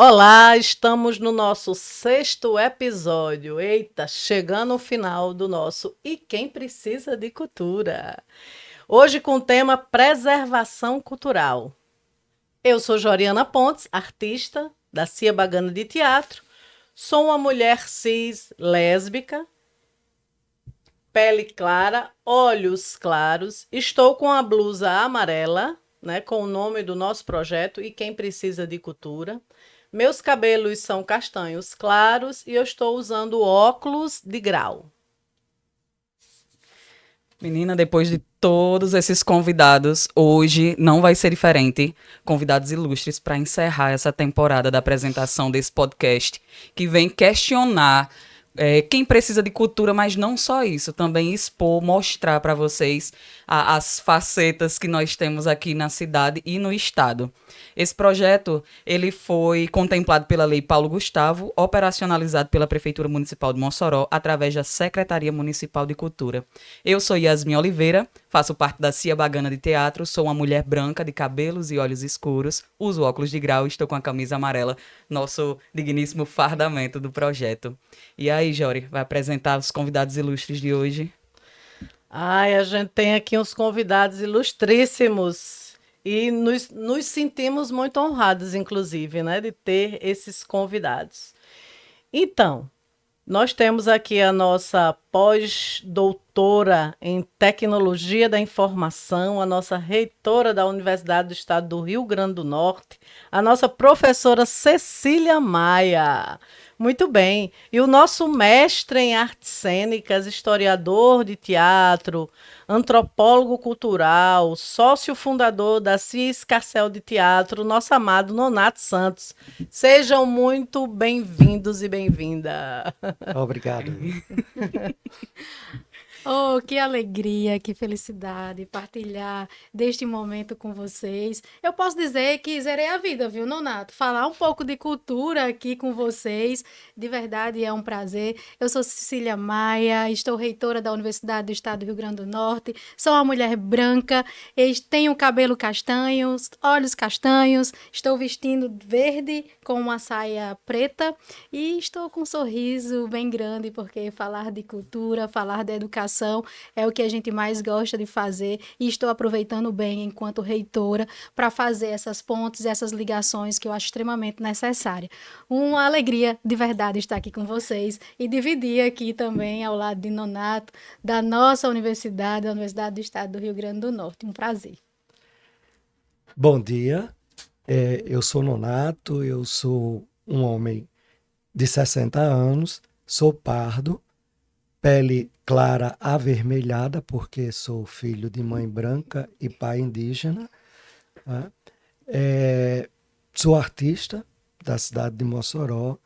Olá, estamos no nosso sexto episódio. Eita, chegando ao final do nosso E Quem Precisa de Cultura. Hoje com o tema Preservação Cultural. Eu sou Joriana Pontes, artista da Cia Bagana de Teatro. Sou uma mulher cis, lésbica, pele clara, olhos claros. Estou com a blusa amarela, né, com o nome do nosso projeto E Quem Precisa de Cultura. Meus cabelos são castanhos claros e eu estou usando óculos de grau. Menina, depois de todos esses convidados, hoje não vai ser diferente. Convidados ilustres para encerrar essa temporada da apresentação desse podcast, que vem questionar quem precisa de cultura, mas não só isso, também expor, mostrar para vocês as facetas que nós temos aqui na cidade e no estado. Esse projeto ele foi contemplado pela Lei Paulo Gustavo, operacionalizado pela Prefeitura Municipal de Mossoró, através da Secretaria Municipal de Cultura. Eu sou Yasmin Oliveira, faço parte da Cia Bagana de Teatro, sou uma mulher branca de cabelos e olhos escuros, uso óculos de grau e estou com a camisa amarela, nosso digníssimo fardamento do projeto. E aí, Jori, vai apresentar os convidados ilustres de hoje? Ai, a gente tem aqui uns convidados ilustríssimos e nos sentimos muito honrados, inclusive, né, de ter esses convidados. Então, nós temos aqui a nossa pós-doutora em Tecnologia da Informação, a nossa reitora da Universidade do Estado do Rio Grande do Norte, a nossa professora Cecília Maia. Muito bem. E o nosso mestre em artes cênicas, historiador de teatro, antropólogo cultural, sócio fundador da CIA Escarcel de Teatro, nosso amado Nonato Santos. Sejam muito bem-vindos e bem-vinda. Obrigado. Oh, que alegria, que felicidade partilhar deste momento com vocês. Eu posso dizer que zerei a vida, viu, Nonato? Falar um pouco de cultura aqui com vocês, de verdade é um prazer. Eu sou Cecília Maia, estou reitora da Universidade do Estado do Rio Grande do Norte, sou uma mulher branca, tenho cabelo castanho, olhos castanhos, estou vestindo verde com uma saia preta e estou com um sorriso bem grande, porque falar de cultura, falar de educação é o que a gente mais gosta de fazer e estou aproveitando bem enquanto reitora para fazer essas pontes, essas ligações que eu acho extremamente necessárias. Uma alegria de verdade estar aqui com vocês e dividir aqui também ao lado de Nonato, da nossa universidade, a Universidade do Estado do Rio Grande do Norte. Um prazer. Bom dia, eu sou Nonato, eu sou um homem de 60 anos, sou pardo, pele clara avermelhada, porque sou filho de mãe branca e pai indígena. Tá? Sou artista da cidade de Mossoró,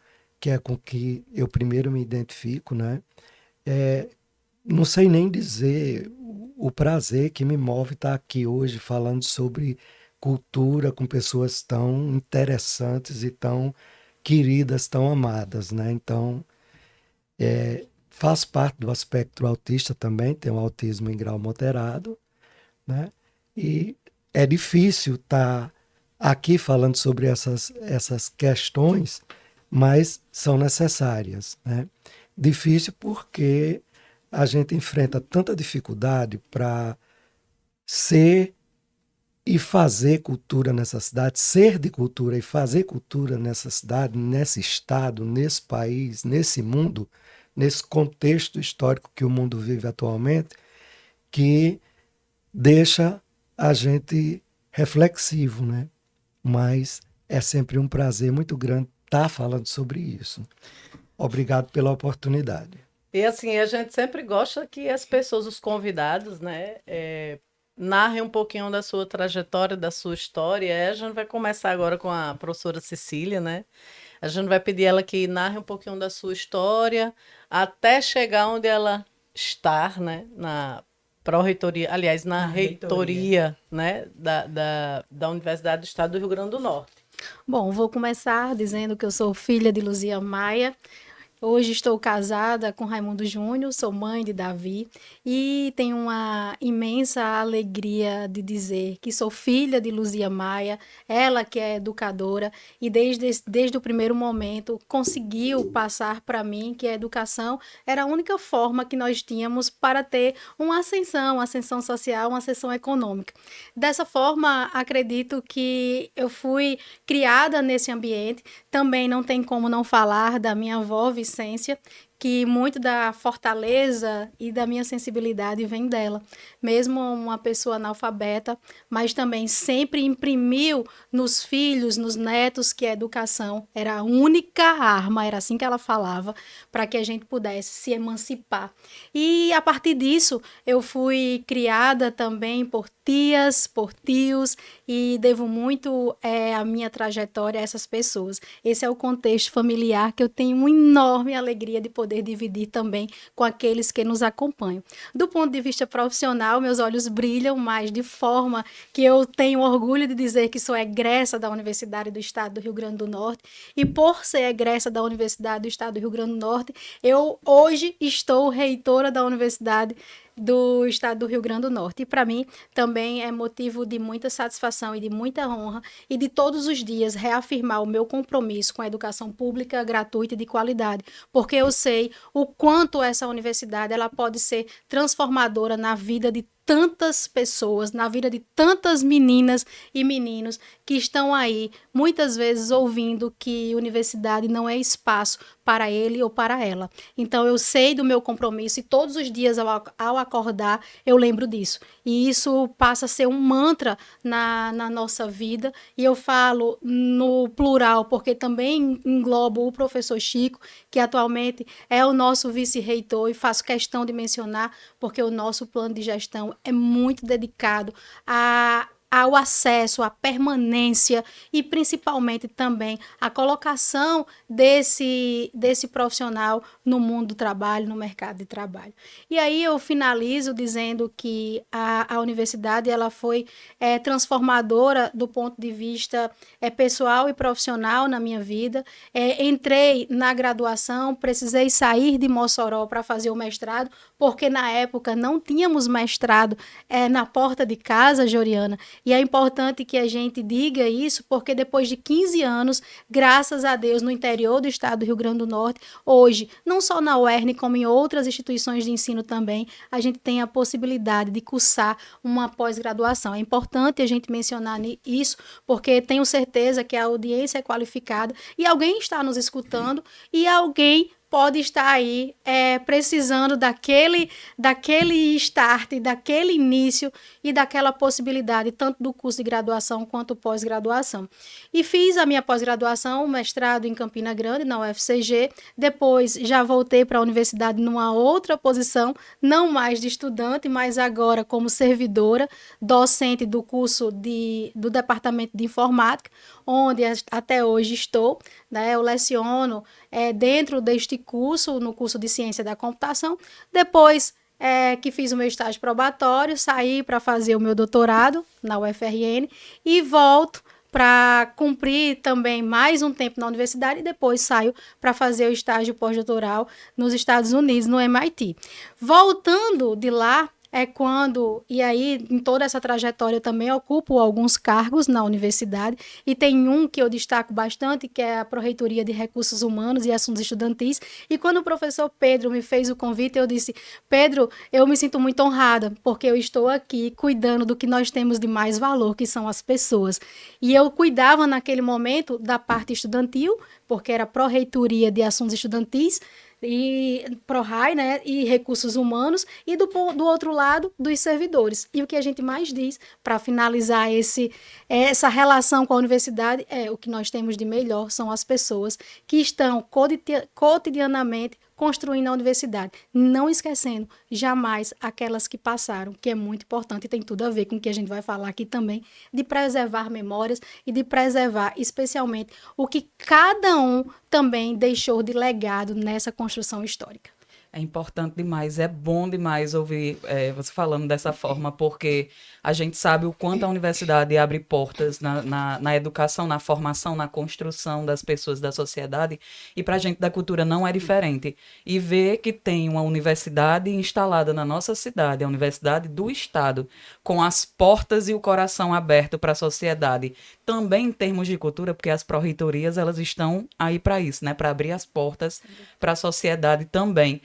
que é com que eu primeiro me identifico, né? Não sei nem dizer o prazer que me move estar aqui hoje falando sobre cultura com pessoas tão interessantes e tão queridas, tão amadas, né? Então, faz parte do espectro autista também, tem um autismo em grau moderado, né? E é difícil estar aqui falando sobre essas questões, mas são necessárias, né? Difícil porque a gente enfrenta tanta dificuldade para ser e fazer cultura nessa cidade, ser de cultura e fazer cultura nessa cidade, nesse estado, nesse país, nesse mundo, nesse contexto histórico que o mundo vive atualmente, que deixa a gente reflexivo, né? Mas é sempre um prazer muito grande estar falando sobre isso. Obrigado pela oportunidade. E assim, a gente sempre gosta que as pessoas, os convidados, né, narrem um pouquinho da sua trajetória, da sua história. A gente vai começar agora com a professora Cecília, né? A gente vai pedir ela que narre um pouquinho da sua história até chegar onde ela está, né? Na pró-reitoria, aliás, na reitoria, né? Da Universidade do Estado do Rio Grande do Norte. Bom, vou começar dizendo que eu sou filha de Luzia Maia, Hoje estou casada com Raimundo Júnior, sou mãe de Davi e tenho uma imensa alegria de dizer que sou filha de Luzia Maia, ela que é educadora e desde o primeiro momento conseguiu passar para mim que a educação era a única forma que nós tínhamos para ter uma ascensão social, uma ascensão econômica. Dessa forma, acredito que eu fui criada nesse ambiente. Também não tem como não falar da minha avó Vicência, que muito da fortaleza e da minha sensibilidade vem dela. Mesmo uma pessoa analfabeta, mas também sempre imprimiu nos filhos, nos netos, que a educação era a única arma, era assim que ela falava, para que a gente pudesse se emancipar. E a partir disso, eu fui criada também por tias, por tios, e devo muito a minha trajetória a essas pessoas. Esse é o contexto familiar que eu tenho uma enorme alegria de poder dividir também com aqueles que nos acompanham. Do ponto de vista profissional, meus olhos brilham, mas de forma que eu tenho orgulho de dizer que sou egressa da Universidade do Estado do Rio Grande do Norte, e por ser egressa da Universidade do Estado do Rio Grande do Norte, eu hoje estou reitora da Universidade do Estado do Rio Grande do Norte. E para mim também é motivo de muita satisfação e de muita honra e de todos os dias reafirmar o meu compromisso com a educação pública, gratuita e de qualidade, porque eu sei o quanto essa universidade ela pode ser transformadora na vida de tantas pessoas, na vida de tantas meninas e meninos que estão aí, muitas vezes ouvindo que universidade não é espaço para ele ou para ela. Então eu sei do meu compromisso e todos os dias ao acordar eu lembro disso. E isso passa a ser um mantra na nossa vida, e eu falo no plural porque também englobo o professor Chico, que atualmente é o nosso vice-reitor, e faço questão de mencionar porque o nosso plano de gestão é muito dedicado ao acesso, à permanência e principalmente também à colocação desse profissional no mundo do trabalho, no mercado de trabalho. E aí eu finalizo dizendo que a universidade ela foi transformadora do ponto de vista pessoal e profissional na minha vida. Entrei na graduação, precisei sair de Mossoró para fazer o mestrado, porque na época não tínhamos mestrado na porta de casa, Joriana. E é importante que a gente diga isso, porque depois de 15 anos, graças a Deus, no interior do estado do Rio Grande do Norte, hoje, não só na UERN, como em outras instituições de ensino também, a gente tem a possibilidade de cursar uma pós-graduação. É importante a gente mencionar isso, porque tenho certeza que a audiência é qualificada e alguém está nos escutando e alguém pode estar aí precisando daquele start, daquele início e daquela possibilidade, tanto do curso de graduação quanto pós-graduação. E fiz a minha pós-graduação, o mestrado em Campina Grande, na UFCG, depois já voltei para a universidade numa outra posição, não mais de estudante, mas agora como servidora, docente do curso do Departamento de Informática, onde até hoje estou, né? Eu leciono dentro deste curso, no curso de Ciência da Computação. Depois que fiz o meu estágio probatório, saí para fazer o meu doutorado na UFRN e volto para cumprir também mais um tempo na universidade e depois saio para fazer o estágio pós-doutoral nos Estados Unidos, no MIT. Voltando de lá, e aí em toda essa trajetória eu também ocupo alguns cargos na universidade, e tem um que eu destaco bastante, que é a Pró-Reitoria de Recursos Humanos e Assuntos Estudantis, e quando o professor Pedro me fez o convite, eu disse: Pedro, eu me sinto muito honrada, porque eu estou aqui cuidando do que nós temos de mais valor, que são as pessoas, e eu cuidava naquele momento da parte estudantil, porque era Pró-Reitoria de Assuntos Estudantis, e ProRai, né, e recursos humanos, e do outro lado, dos servidores. E o que a gente mais diz, para finalizar essa relação com a universidade, o que nós temos de melhor são as pessoas que estão cotidianamente construindo a universidade, não esquecendo jamais aquelas que passaram, que é muito importante e tem tudo a ver com o que a gente vai falar aqui também, de preservar memórias e de preservar especialmente o que cada um também deixou de legado nessa construção histórica. É importante demais, é bom demais ouvir você falando dessa forma, porque a gente sabe o quanto a universidade abre portas na educação, na formação, na construção das pessoas da sociedade, e para a gente da cultura não é diferente. E ver que tem uma universidade instalada na nossa cidade, a Universidade do Estado, com as portas e o coração aberto para a sociedade, também em termos de cultura, porque as pró-reitorias elas estão aí para isso, né? Para abrir as portas para a sociedade também.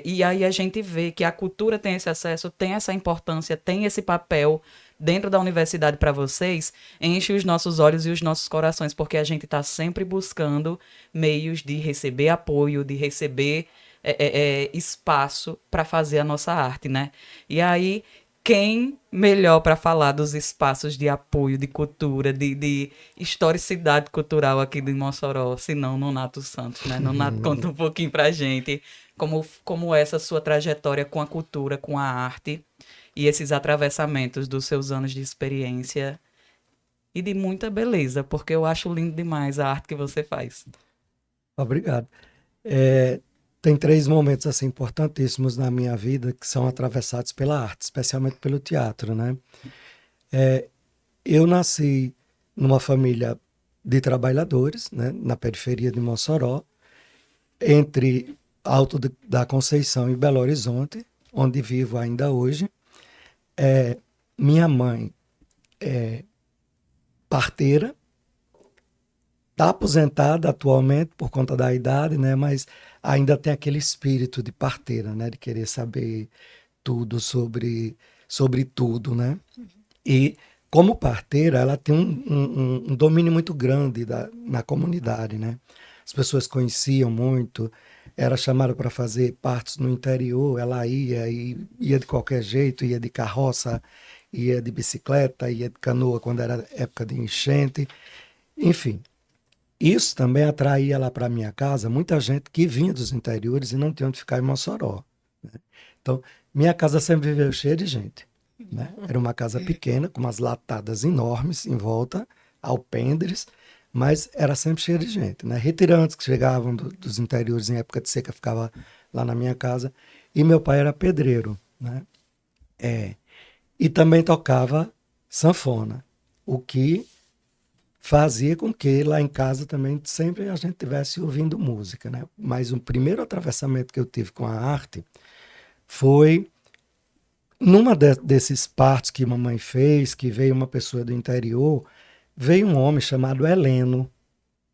E aí a gente vê que a cultura tem esse acesso, tem essa importância, tem esse papel dentro da universidade para vocês, enche os nossos olhos e os nossos corações, porque a gente está sempre buscando meios de receber apoio, de receber espaço para fazer a nossa arte, né? E aí, quem melhor para falar dos espaços de apoio, de cultura, de historicidade cultural aqui de Mossoró, se não Nonato Santos, né? Nonato, conta um pouquinho pra gente como essa sua trajetória com a cultura, com a arte e esses atravessamentos dos seus anos de experiência e de muita beleza, porque eu acho lindo demais a arte que você faz. Obrigado. Tem 3 momentos assim importantíssimos na minha vida que são atravessados pela arte, especialmente pelo teatro, né? Eu nasci numa família de trabalhadores, né, na periferia de Mossoró, entre Alto da Conceição e Belo Horizonte, onde vivo ainda hoje. Minha mãe é parteira, está aposentada atualmente por conta da idade, né? Mas ainda tem aquele espírito de parteira, né? De querer saber tudo sobre tudo, né? E como parteira, ela tem um domínio muito grande na comunidade, né? As pessoas conheciam muito, era chamada para fazer partos no interior, ela ia de qualquer jeito, ia de carroça, ia de bicicleta, ia de canoa quando era época de enchente, enfim. Isso também atraía lá para minha casa muita gente que vinha dos interiores e não tinha onde ficar em Mossoró, né? Então, minha casa sempre viveu cheia de gente, né? Era uma casa pequena, com umas latadas enormes em volta, alpendres, mas era sempre cheia de gente, né? Retirantes que chegavam dos interiores em época de seca ficavam lá na minha casa. E meu pai era pedreiro, né? E também tocava sanfona, o que fazia com que lá em casa também sempre a gente estivesse ouvindo música, né? Mas o primeiro atravessamento que eu tive com a arte foi numa desses partos que mamãe fez, que veio uma pessoa do interior, veio um homem chamado Heleno,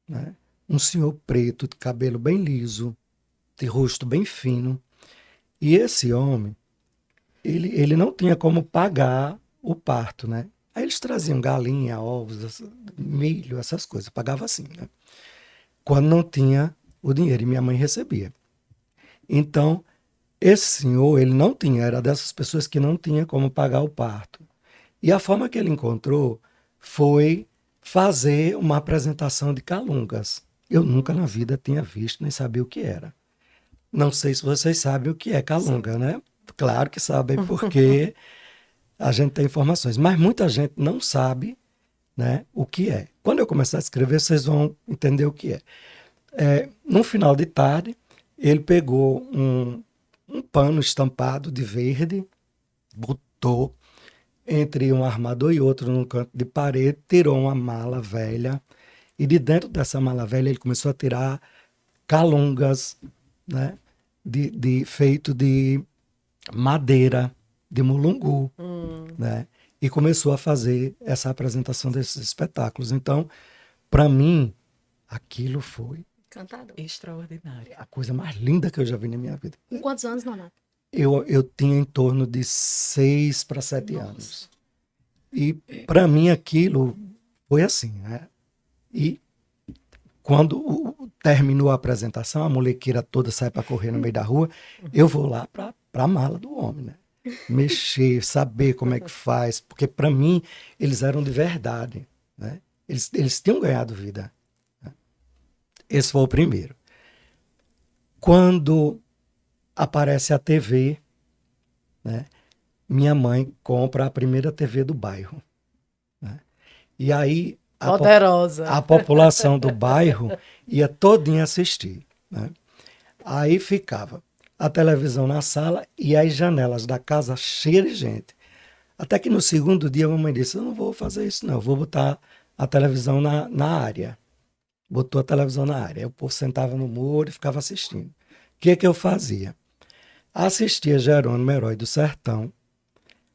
né? Um senhor preto, de cabelo bem liso, de rosto bem fino. E esse homem, ele não tinha como pagar o parto, né? Aí eles traziam galinha, ovos, milho, essas coisas. Pagava assim, né? Quando não tinha o dinheiro, e minha mãe recebia. Então, esse senhor, ele não tinha, era dessas pessoas que não tinha como pagar o parto. E a forma que ele encontrou foi fazer uma apresentação de calungas. Eu nunca na vida tinha visto, nem sabia o que era. Não sei se vocês sabem o que é calunga, né? Claro que sabem, porque a gente tem informações, mas muita gente não sabe, né, o que é. Quando eu começar a escrever, vocês vão entender o que é. No final de tarde, ele pegou um pano estampado de verde, botou entre um armador e outro num canto de parede, tirou uma mala velha, e de dentro dessa mala velha ele começou a tirar calungas, né, feito de madeira, de mulungu, né? E começou a fazer essa apresentação desses espetáculos. Então, para mim, aquilo foi Cantador. Extraordinário. a coisa mais linda que eu já vi na minha vida. Com quantos anos, Nonato? Eu tinha em torno de 6 para 7 anos. E para mim aquilo foi assim, né? E quando terminou a apresentação, a molequeira toda sai para correr no meio da rua, eu vou lá para a mala do homem, né? Mexer, saber como é que faz, porque para mim eles eram de verdade, né? Eles tinham ganhado vida, né? Esse foi o primeiro. Quando aparece a TV, né? Minha mãe compra a primeira TV do bairro, né? E aí Poderosa. a população do bairro ia todinha assistir, né? Aí ficava a televisão na sala e as janelas da casa cheias de gente. Até que no segundo dia a mamãe disse, eu não vou fazer isso não, eu vou botar a televisão na área. Botou a televisão na área. Aí o povo sentava no muro e ficava assistindo. O que eu fazia? Assistia Jerônimo, Herói do Sertão,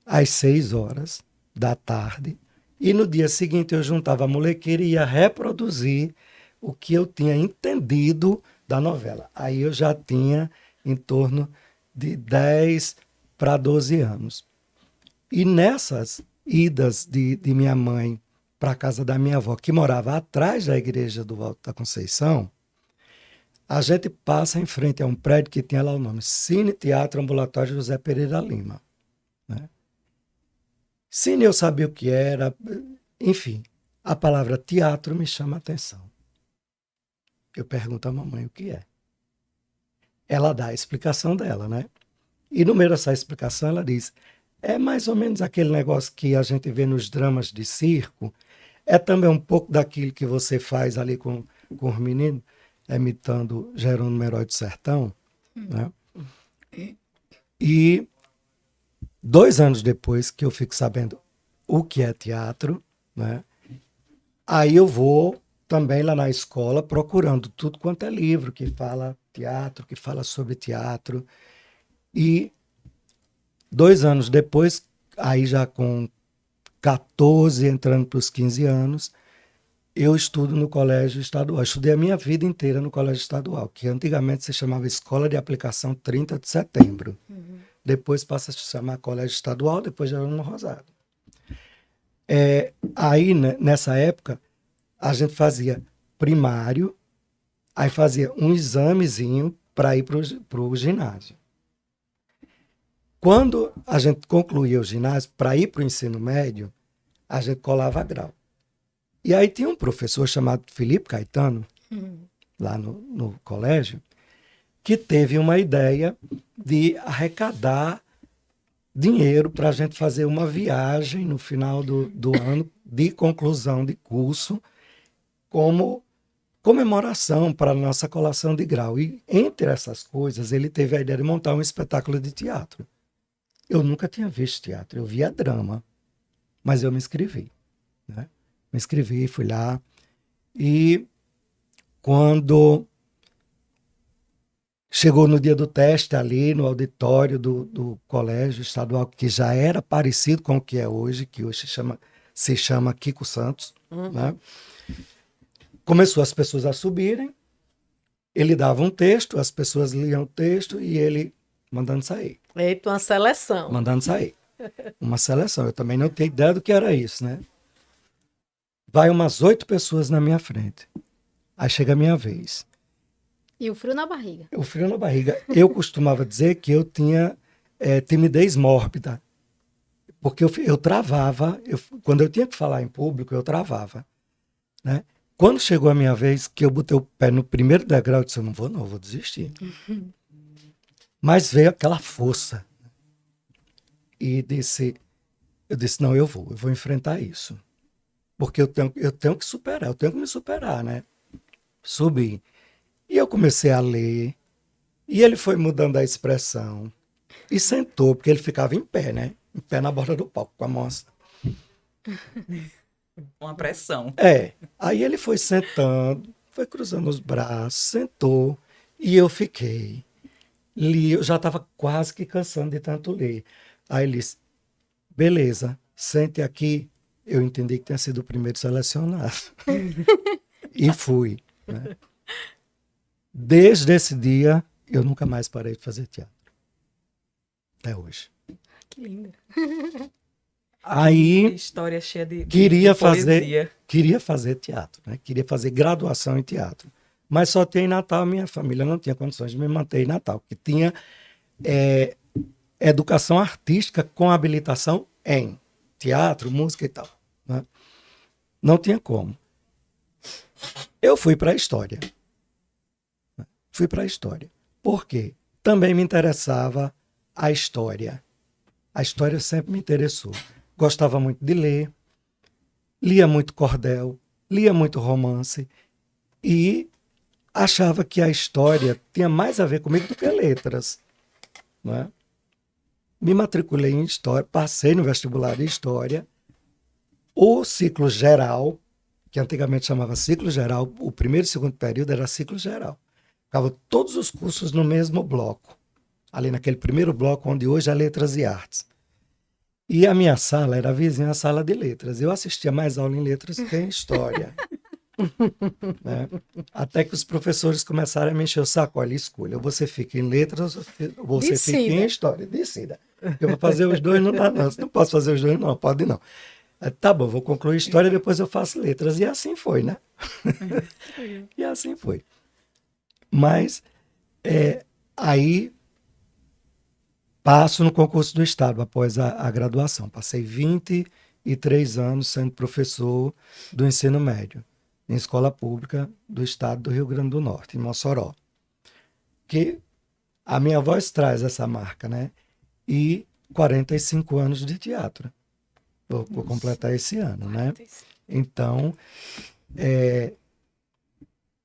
às 6 horas da tarde, e no dia seguinte eu juntava a molequeira e ia reproduzir o que eu tinha entendido da novela. Aí eu já tinha em torno de 10 para 12 anos. E nessas idas de minha mãe para a casa da minha avó, que morava atrás da igreja do Alto da Conceição, a gente passa em frente a um prédio que tinha lá o nome Cine Teatro Ambulatório José Pereira Lima. Né? Cine eu sabia o que era, enfim, a palavra teatro me chama a atenção. Eu pergunto à mamãe o que é. Ela dá a explicação dela, né? E no meio dessa explicação ela diz, é mais ou menos aquele negócio que a gente vê nos dramas de circo, é também um pouco daquilo que você faz ali com os meninos, imitando Jerônimo, Herói do Sertão, né? E 2 anos depois que eu fico sabendo o que é teatro, né? Aí eu vou também lá na escola procurando tudo quanto é livro que fala teatro, que fala sobre teatro. E 2 anos depois, aí já com 14, entrando para os 15 anos, eu estudo no colégio estadual. Eu estudei a minha vida inteira no colégio estadual, que antigamente se chamava Escola de Aplicação 30 de Setembro. Depois passa a se chamar Colégio Estadual, depois Jerônimo Rosário. Aí, né, nessa época, a gente fazia primário, aí fazia um examezinho para ir para o ginásio. Quando a gente concluía o ginásio, para ir para o ensino médio, a gente colava grau. E aí tinha um professor chamado Felipe Caetano, lá no colégio, que teve uma ideia de arrecadar dinheiro para a gente fazer uma viagem no final do ano de conclusão de curso, como comemoração para a nossa colação de grau. E entre essas coisas, ele teve a ideia de montar um espetáculo de teatro. Eu nunca tinha visto teatro, eu via drama, mas eu me inscrevi, né? Me inscrevi, fui lá, e quando chegou no dia do teste ali no auditório do colégio estadual, que já era parecido com o que é hoje, que hoje se chama Kiko Santos, né? Começou as pessoas a subirem, ele dava um texto, as pessoas liam o texto e ele mandando sair. Eita, uma seleção. Mandando sair. Uma seleção. Eu também não tinha ideia do que era isso, né? Vai umas 8 pessoas na minha frente. Aí chega a minha vez. E o frio na barriga. O frio na barriga. Eu costumava dizer que eu tinha timidez mórbida. Porque eu travava. Quando eu tinha que falar em público, eu travava. Né? Quando chegou a minha vez, que eu botei o pé no primeiro degrau, eu disse, eu não, vou desistir. Mas veio aquela força. E eu disse, não, eu vou enfrentar isso. Porque eu tenho que superar, eu tenho que me superar, né? Subi. E eu comecei a ler, e ele foi mudando a expressão, e sentou, porque ele ficava em pé, né? Em pé na borda do palco, com a mão assim. Uma pressão. Aí ele foi sentando, foi cruzando os braços, sentou, e eu fiquei. Li, eu já estava quase que cansando de tanto ler. Aí ele disse, beleza, sente aqui. Eu entendi que tinha sido o primeiro selecionado. E fui. Né? Desde esse dia, eu nunca mais parei de fazer teatro. Até hoje. Que lindo. Aí, História cheia de queria poesia. fazer teatro. Né? Queria fazer graduação em teatro. Mas só tinha em Natal, minha família não tinha condições de me manter em Natal. Porque tinha educação artística com habilitação em teatro, música e tal. Né? Não tinha como. Eu fui para a história. Fui para a história. Por quê? Também me interessava a história. A história sempre me interessou. Gostava muito de ler, lia muito cordel, lia muito romance e achava que a história tinha mais a ver comigo do que letras. não é? Me matriculei em História, passei no vestibular de História. O ciclo geral, que antigamente chamava ciclo geral, o primeiro e segundo período era ciclo geral. Ficavam todos os cursos no mesmo bloco, ali naquele primeiro bloco onde hoje é Letras e Artes. E a minha sala era vizinha à sala de Letras. Eu assistia mais aula em Letras que em História. Né? Até que os professores começaram a me encher o saco. Olha, escolha, ou você fica em Letras ou você fica em História. Decida. Eu vou fazer os dois, não dá não. Não posso fazer os dois, não. Pode não. Tá bom, vou concluir História, depois eu faço Letras. E assim foi, né? E assim foi. Mas aí passo no concurso do Estado após a graduação. Passei 23 anos sendo professor do ensino médio em escola pública do Estado do Rio Grande do Norte, em Mossoró. Que a minha voz traz essa marca, né? E 45 anos de teatro. Vou completar esse ano, né? Então,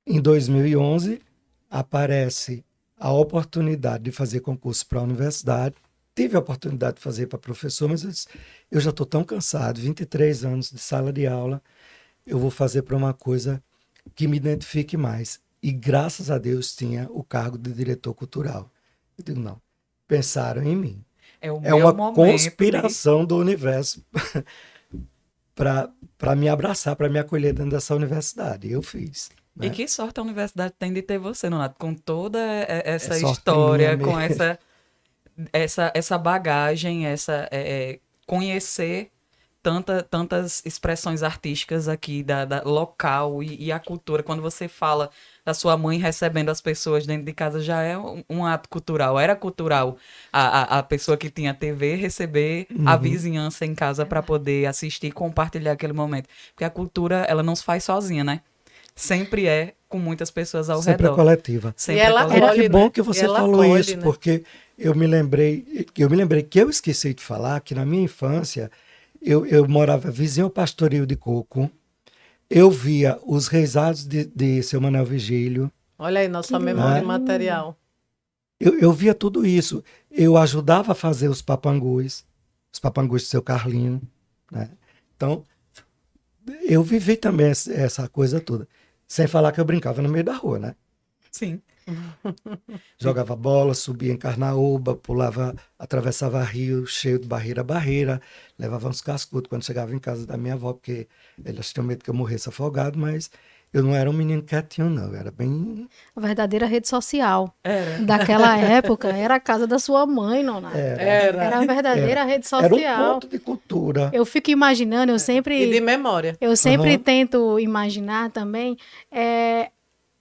em 2011, aparece a oportunidade de fazer concurso para a universidade. Tive a oportunidade de fazer para professor, mas eu já estou tão cansado, 23 anos de sala de aula, eu vou fazer para uma coisa que me identifique mais. E graças a Deus tinha o cargo de diretor cultural. Eu digo, não, pensaram em mim. É uma conspiração do universo para me abraçar, para me acolher dentro dessa universidade. Eu fiz. Né? E que sorte a universidade tem de ter você, Nonato, com toda essa sorte história, minha com mesmo. essa bagagem, conhecer tantas expressões artísticas aqui da local e a cultura. Quando você fala da sua mãe recebendo as pessoas dentro de casa, já é um ato cultural. Era cultural a pessoa que tinha TV receber a vizinhança em casa para poder assistir e compartilhar aquele momento. Porque a cultura, ela não se faz sozinha, né? Sempre é com muitas pessoas ao Sempre redor. é coletiva. Sempre E ela coletiva. Que Olha, bom né? que você Ela falou acolhe, isso, né? porque eu me lembrei que eu esqueci de falar que na minha infância eu morava vizinho ao Pastoril de Coco, eu via os reisados de Seu Manuel Vigílio, Olha aí, nossa Que memória né? imaterial. Eu via tudo isso. Eu ajudava a fazer os papangus de Seu Carlinho, né? Então, eu vivi também essa coisa toda. Sem falar que eu brincava no meio da rua, né? Sim. Jogava bola, subia em Carnaúba, pulava, atravessava rio cheio de barreira a barreira, levava uns cascudos quando chegava em casa da minha avó, porque elas tinham medo que eu morresse afogado, mas eu não era um menino quietinho, não. Eu era bem... A verdadeira rede social Era. daquela época era a casa da sua mãe, Nonato. Era a verdadeira rede Era um social. ponto de cultura. Eu fico imaginando, E de memória. eu sempre Aham. tento imaginar também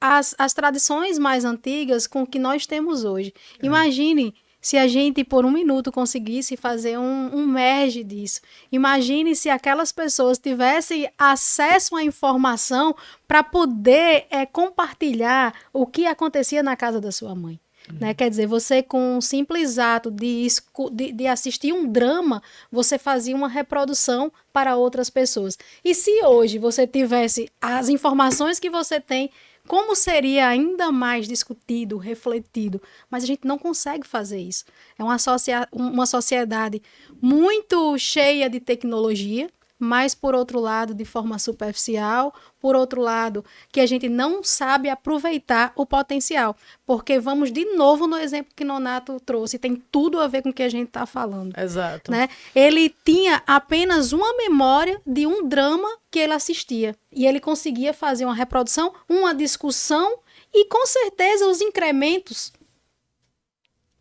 as tradições mais antigas com o que nós temos hoje. Imagine se a gente, por um minuto, conseguisse fazer um merge disso. Imagine se aquelas pessoas tivessem acesso à informação para poder compartilhar o que acontecia na casa da sua mãe. Né? Quer dizer, você com um simples ato de assistir um drama, você fazia uma reprodução para outras pessoas. E se hoje você tivesse as informações que você tem, como seria ainda mais discutido, refletido? Mas a gente não consegue fazer isso. É uma sociedade muito cheia de tecnologia, mas, por outro lado, de forma superficial, por outro lado, que a gente não sabe aproveitar o potencial. Porque vamos de novo no exemplo que Nonato trouxe, tem tudo a ver com o que a gente está falando. Exato. Né? Ele tinha apenas uma memória de um drama que ele assistia. E ele conseguia fazer uma reprodução, uma discussão e, com certeza, os incrementos,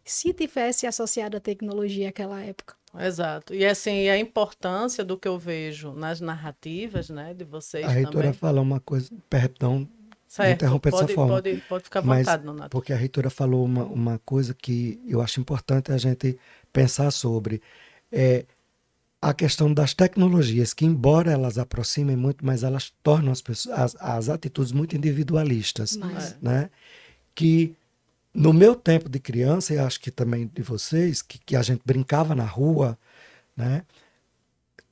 se tivesse associado à tecnologia naquela época. Exato. E assim, a importância do que eu vejo nas narrativas, né, de vocês A reitora também. falou uma coisa, perdão de Certo. interromper dessa forma, Pode ficar à mas vontade, Nonato. porque a reitora falou uma coisa que eu acho importante a gente pensar sobre. A questão das tecnologias, que embora elas aproximem muito, mas elas tornam as atitudes muito individualistas, né? Que no meu tempo de criança, e acho que também de vocês, que a gente brincava na rua, né?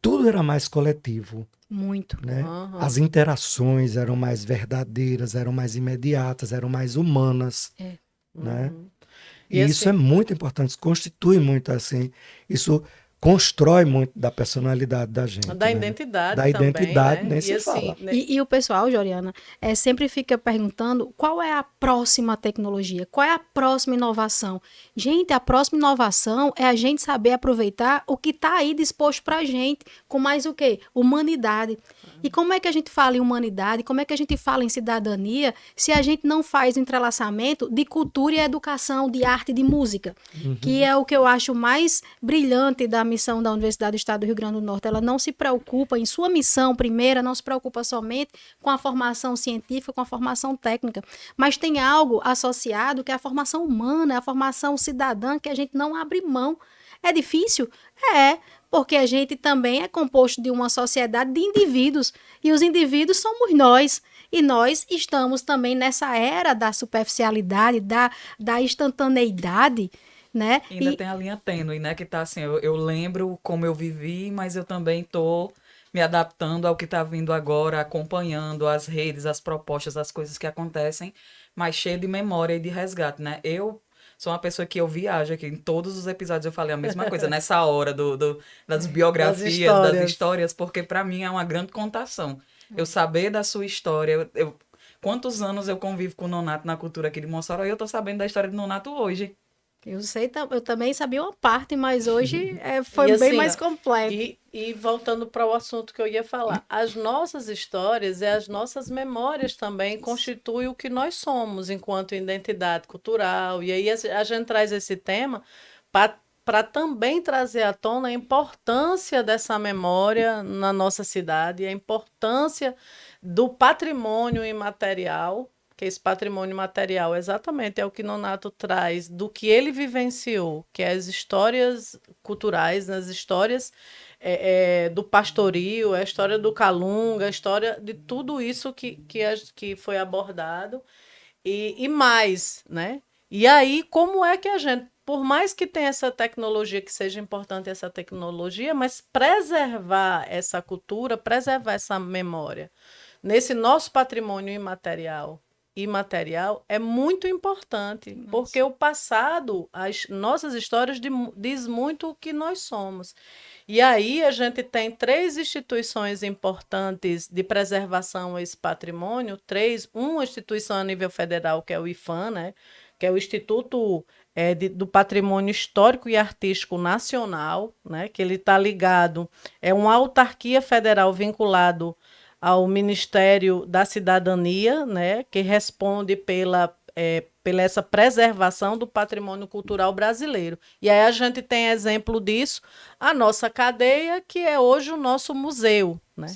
Tudo era mais coletivo, Muito. né? Aham. As interações eram mais verdadeiras, eram mais imediatas, eram mais humanas, né? E E isso é assim, muito importante, isso constitui muito assim, isso constrói muito da personalidade da gente, da né? identidade Da também, identidade né? nem E se assim, fala. né, E o pessoal, Joriana, sempre fica perguntando qual é a próxima tecnologia, qual é a próxima inovação. Gente, a próxima inovação é a gente saber aproveitar o que está aí disposto para a gente, com mais o quê? Humanidade. E como é que a gente fala em humanidade, como é que a gente fala em cidadania, se a gente não faz o entrelaçamento de cultura e educação, de arte e de música? Que Uhum. é o que eu acho mais brilhante da missão da Universidade do Estado do Rio Grande do Norte. Ela não se preocupa, em sua missão primeira, não se preocupa somente com a formação científica, com a formação técnica, mas tem algo associado que é a formação humana, é a formação cidadã, que a gente não abre mão. É difícil? É, porque a gente também é composto de uma sociedade de indivíduos, e os indivíduos somos nós. E nós estamos também nessa era da superficialidade, da instantaneidade, né? Ainda tem a linha tênue, né? Que tá assim, eu lembro como eu vivi, mas eu também tô me adaptando ao que tá vindo agora, acompanhando as redes, as propostas, as coisas que acontecem, mas cheio de memória e de resgate, né? Eu sou uma pessoa que eu viajo aqui, em todos os episódios eu falei a mesma coisa, nessa hora das das biografias, das histórias. histórias, porque para mim é uma grande contação. Eu saber da sua história, quantos anos eu convivo com o Nonato na cultura aqui de Mossoró e eu tô sabendo da história do Nonato hoje. Eu sei, eu também sabia uma parte, mas hoje foi E bem assim, mais completo. e voltando para o assunto que eu ia falar, as nossas histórias e as nossas memórias também constituem o que nós somos enquanto identidade cultural. E aí a gente traz esse tema para também trazer à tona a importância dessa memória na nossa cidade, a importância do patrimônio imaterial, que esse patrimônio material exatamente é o que Nonato traz do que ele vivenciou, que é as histórias culturais, nas histórias do pastoril, a história do Calunga, a história de tudo isso que foi abordado e mais, né? E aí, como é que a gente, por mais que tenha essa tecnologia, que seja importante essa tecnologia, mas preservar essa cultura, preservar essa memória, nesse nosso patrimônio imaterial é muito importante, porque o passado, as nossas histórias diz muito o que nós somos. E aí a gente tem três instituições importantes de preservação a esse patrimônio, uma instituição a nível federal, que é o IPHAN, né? Que é o Instituto do Patrimônio Histórico e Artístico Nacional, né? Que ele está ligado, é uma autarquia federal vinculado ao Ministério da Cidadania, né, que responde pela essa preservação do patrimônio cultural brasileiro. E aí a gente tem exemplo disso, a nossa cadeia, que é hoje o nosso museu. Né?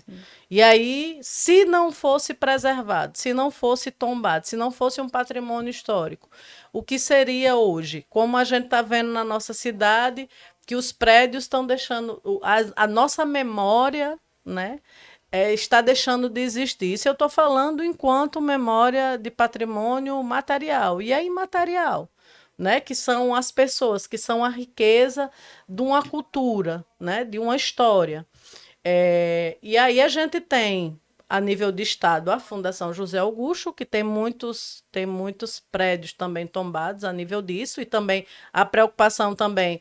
E aí, se não fosse preservado, se não fosse tombado, se não fosse um patrimônio histórico, o que seria hoje? Como a gente está vendo na nossa cidade, que os prédios estão deixando a nossa memória, né? Está deixando de existir. Isso eu estou falando enquanto memória de patrimônio material. E é imaterial, né? Que são as pessoas, que são a riqueza de uma cultura, né? De uma história. E aí a gente tem, a nível de Estado, a Fundação José Augusto, que tem muitos prédios também tombados a nível disso, e também a preocupação também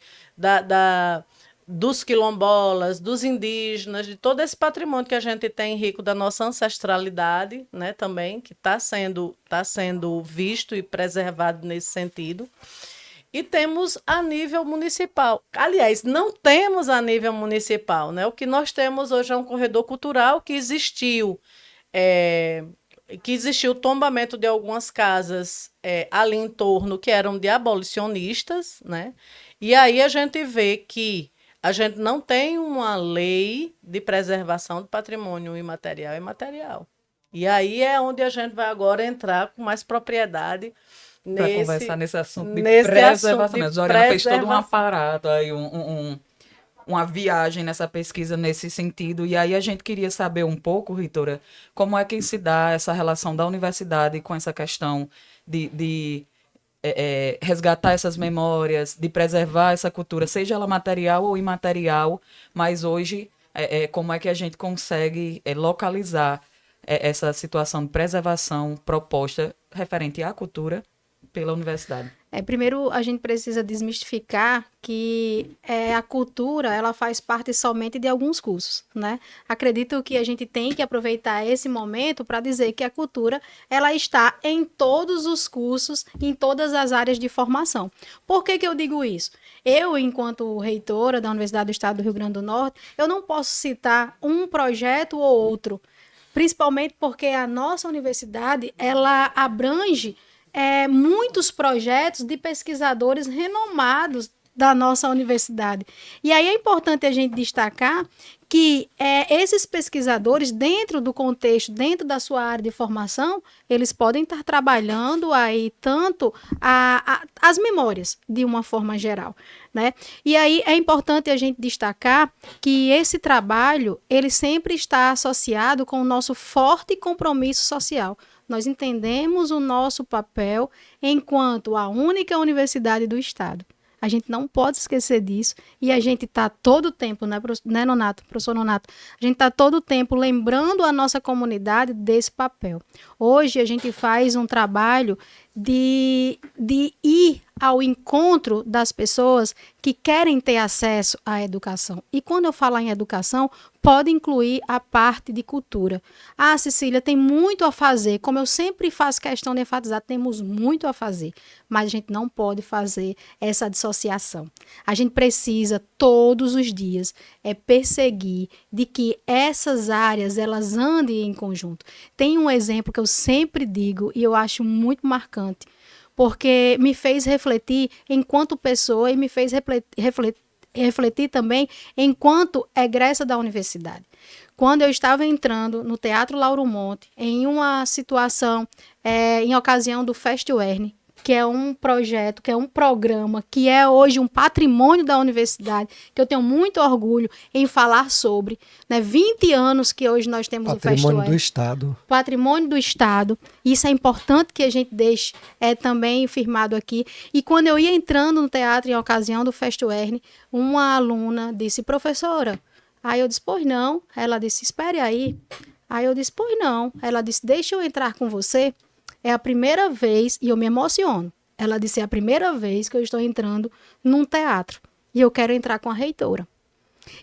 dos quilombolas, dos indígenas, de todo esse patrimônio que a gente tem rico da nossa ancestralidade, né, também, que tá sendo visto e preservado nesse sentido. E temos a nível municipal. Aliás, não temos a nível municipal, né? O que nós temos hoje é um corredor cultural que existiu o tombamento de algumas casas ali em torno que eram de abolicionistas, né? E aí a gente vê que a gente não tem uma lei de preservação do patrimônio imaterial e material. E aí é onde a gente vai agora entrar com mais propriedade Para conversar nesse, nesse assunto de nesse assunto preservação de mesmo. Joriana fez todo um preservação. aparato aí, uma viagem nessa pesquisa nesse sentido. E aí a gente queria saber um pouco, Ritora, como é que se dá essa relação da universidade com essa questão de resgatar essas memórias, de preservar essa cultura, seja ela material ou imaterial, mas hoje como é que a gente consegue localizar essa situação de preservação proposta referente à cultura pela universidade? Primeiro, a gente precisa desmistificar que a cultura, ela faz parte somente de alguns cursos, né? Acredito que a gente tem que aproveitar esse momento para dizer que a cultura, ela está em todos os cursos, em todas as áreas de formação. Por que que eu digo isso? Eu, enquanto reitora da Universidade do Estado do Rio Grande do Norte, eu não posso citar um projeto ou outro, principalmente porque a nossa universidade, ela abrange muitos projetos de pesquisadores renomados da nossa universidade. E aí é importante a gente destacar que esses pesquisadores, dentro do contexto, dentro da sua área de formação, eles podem estar trabalhando aí tanto as memórias, de uma forma geral, né? E aí é importante a gente destacar que esse trabalho, ele sempre está associado com o nosso forte compromisso social. Nós entendemos o nosso papel enquanto a única universidade do Estado. A gente não pode esquecer disso e a gente está todo o tempo, né, Nonato, professor Nonato? A gente está todo o tempo lembrando a nossa comunidade desse papel. Hoje a gente faz um trabalho de ir ao encontro das pessoas que querem ter acesso à educação. E quando eu falar em educação, pode incluir a parte de cultura. Ah, Cecília, tem muito a fazer. Como eu sempre faço questão de enfatizar, temos muito a fazer. Mas a gente não pode fazer essa dissociação. A gente precisa, todos os dias, perseguir de que essas áreas, elas andem em conjunto. Tem um exemplo que eu sempre digo e eu acho muito marcante, porque me fez refletir enquanto pessoa e me fez refletir também enquanto egressa da universidade. Quando eu estava entrando no Teatro Lauro Monte, em uma situação, em ocasião do Festwern, que é um projeto, que é um programa, que é hoje um patrimônio da universidade, que eu tenho muito orgulho em falar sobre, né? 20 anos que hoje nós temos o Festwern. Patrimônio do Estado. Patrimônio do Estado. Isso é importante que a gente deixe também firmado aqui. E quando eu ia entrando no teatro, em ocasião do Festwern, uma aluna disse, professora, aí eu disse, pois não. Ela disse, espere aí. Aí eu disse, pois não. Ela disse, deixa eu entrar com você. É a primeira vez, e eu me emociono, ela disse, é a primeira vez que eu estou entrando num teatro, e eu quero entrar com a reitora.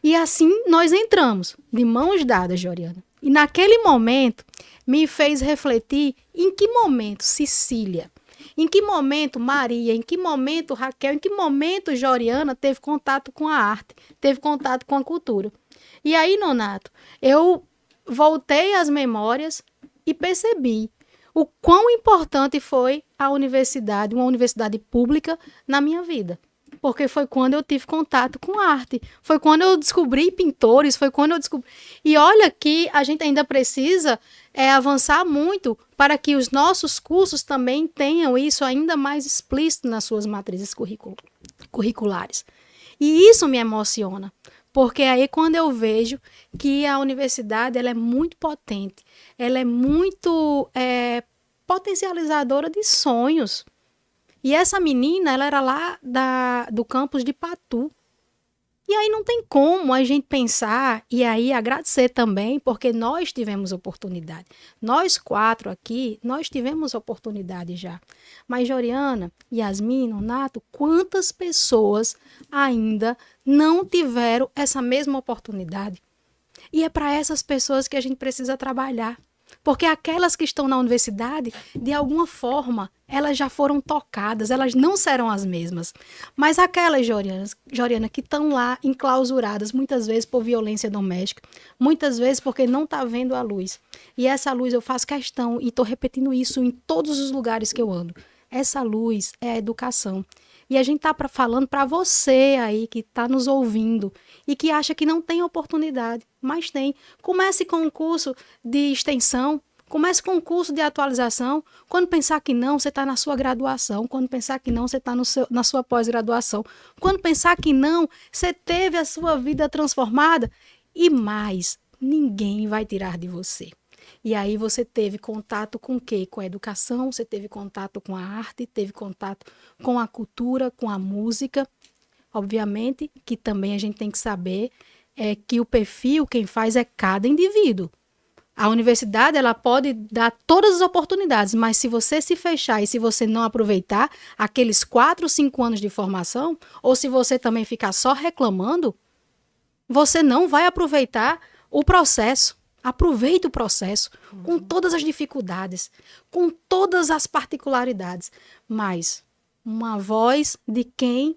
E assim nós entramos, de mãos dadas, Joriana. E naquele momento, me fez refletir em que momento Cecília, em que momento Maria, em que momento Raquel, em que momento Joriana teve contato com a arte, teve contato com a cultura. E aí, Nonato, eu voltei às memórias e percebi o quão importante foi a universidade, uma universidade pública, na minha vida. Porque foi quando eu tive contato com arte. Foi quando eu descobri pintores, foi quando eu descobri... E olha que a gente ainda precisa avançar muito para que os nossos cursos também tenham isso ainda mais explícito nas suas matrizes curriculares. E isso me emociona. Porque aí quando eu vejo que a universidade ela é muito potente, ela é muito potencializadora de sonhos. E essa menina, ela era lá do campus de Patu. E aí não tem como a gente pensar e aí agradecer também, porque nós tivemos oportunidade. Nós 4 aqui, nós tivemos oportunidade já. Mas Joriana, Yasmin, Nonato, quantas pessoas ainda não tiveram essa mesma oportunidade? E é para essas pessoas que a gente precisa trabalhar. Porque aquelas que estão na universidade, de alguma forma, elas já foram tocadas, elas não serão as mesmas. Mas aquelas, Joriana, que estão lá enclausuradas, muitas vezes por violência doméstica, muitas vezes porque não está vendo a luz. E essa luz eu faço questão, e estou repetindo isso em todos os lugares que eu ando. Essa luz é a educação. E a gente está falando para você aí que está nos ouvindo e que acha que não tem oportunidade, mas tem. Comece com um curso de extensão, comece com um curso de atualização. Quando pensar que não, você está na sua graduação. Quando pensar que não, você está na sua pós-graduação. Quando pensar que não, você teve a sua vida transformada. E mais, ninguém vai tirar de você. E aí você teve contato com o quê? Com a educação, você teve contato com a arte, teve contato com a cultura, com a música. Obviamente que também a gente tem que saber que o perfil, quem faz é cada indivíduo. A universidade, ela pode dar todas as oportunidades, mas se você se fechar e se você não aproveitar aqueles 4, 5 anos de formação, ou se você também ficar só reclamando, você não vai aproveitar o processo. Aproveite o processo com todas as dificuldades, com todas as particularidades, mas uma voz de quem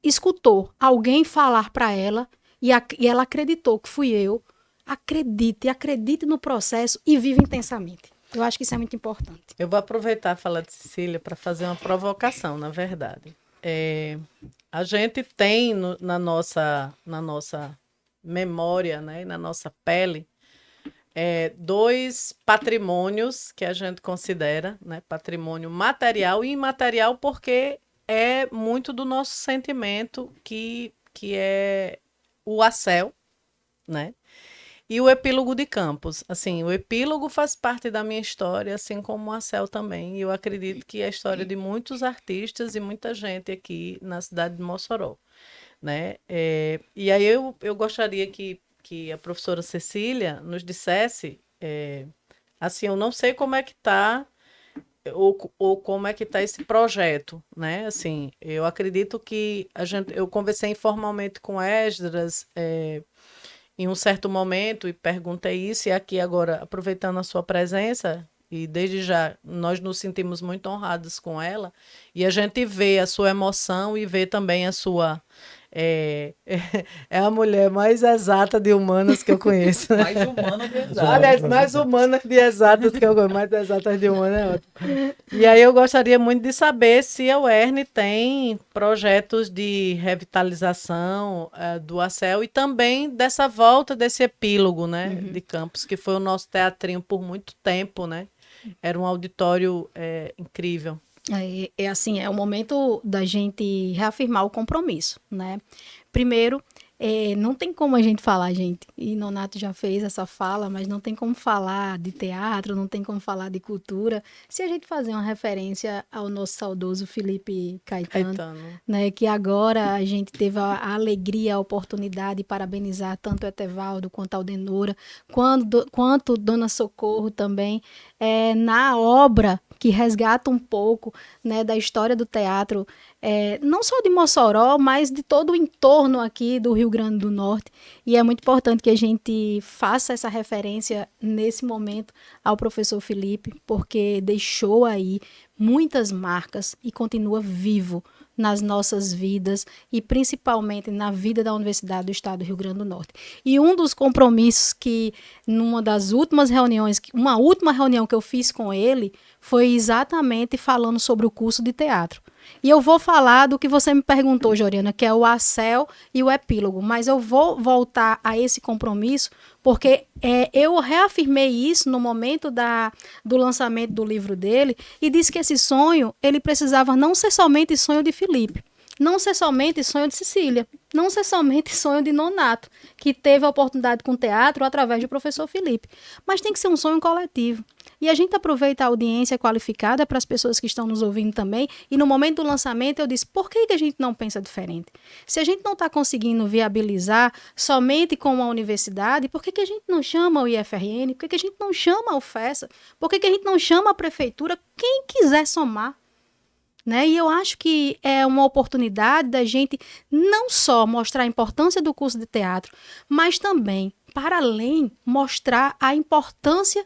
escutou alguém falar para ela e ela acreditou que fui eu. Acredite no processo e viva intensamente. Eu acho que isso é muito importante. Eu vou aproveitar a fala de Cecília para fazer uma provocação, na verdade. A gente tem na nossa memória, né, na nossa pele, 2 patrimônios que a gente considera, né, patrimônio material e imaterial, porque é muito do nosso sentimento que é o ACEL, né? E o Epílogo de Campos. Assim, o Epílogo faz parte da minha história, assim como o ACEL também. E eu acredito que é a história de muitos artistas e muita gente aqui na cidade de Mossoró, né? E aí eu gostaria que a professora Cecília nos dissesse, assim, eu não sei como é que está ou como é que está esse projeto, né? Assim, eu acredito que eu conversei informalmente com Esdras, em um certo momento e perguntei isso, e aqui agora, aproveitando a sua presença, e desde já nós nos sentimos muito honrados com ela, e a gente vê a sua emoção e vê também a sua... É a mulher mais exata de humanas que eu conheço. Mais humana de exatas. Aliás, mais humanas de exatas que eu conheço, mais exatas de humanas é ótimo. E aí eu gostaria muito de saber se a UERN tem projetos de revitalização do ACEL e também dessa volta desse epílogo, né, de Campos, que foi o nosso teatrinho por muito tempo, né? Era um auditório incrível. Assim, é o momento da gente reafirmar o compromisso, né? Primeiro, não tem como a gente falar, gente, e Nonato já fez essa fala, mas não tem como falar de teatro, não tem como falar de cultura, se a gente fazer uma referência ao nosso saudoso Felipe Caetano. Né, que agora a gente teve a alegria, a oportunidade de parabenizar tanto o Etevaldo quanto a Aldenora, quanto Dona Socorro também, na obra que resgata um pouco, né, da história do teatro, não só de Mossoró, mas de todo o entorno aqui do Rio Grande do Norte. E é muito importante que a gente faça essa referência nesse momento ao professor Felipe, porque deixou aí muitas marcas e continua vivo nas nossas vidas e principalmente na vida da Universidade do Estado do Rio Grande do Norte. E um dos compromissos que, numa das últimas reuniões, uma última reunião que eu fiz com ele, foi exatamente falando sobre o curso de teatro. E eu vou falar do que você me perguntou, Joriana, que é o ACEL e o epílogo, mas eu vou voltar a esse compromisso porque eu reafirmei isso no momento do lançamento do livro dele e disse que esse sonho, ele precisava não ser somente sonho de Felipe, não ser somente sonho de Cecília, não ser somente sonho de Nonato, que teve a oportunidade com o teatro através do professor Felipe, mas tem que ser um sonho coletivo. E a gente aproveita a audiência qualificada para as pessoas que estão nos ouvindo também, e no momento do lançamento eu disse, por que a gente não pensa diferente? Se a gente não está conseguindo viabilizar somente com a universidade, por que a gente não chama o IFRN? Por que a gente não chama a UFESA? Por que a gente não chama a prefeitura? Quem quiser somar. Né? E eu acho que é uma oportunidade da gente não só mostrar a importância do curso de teatro, mas também, para além, mostrar a importância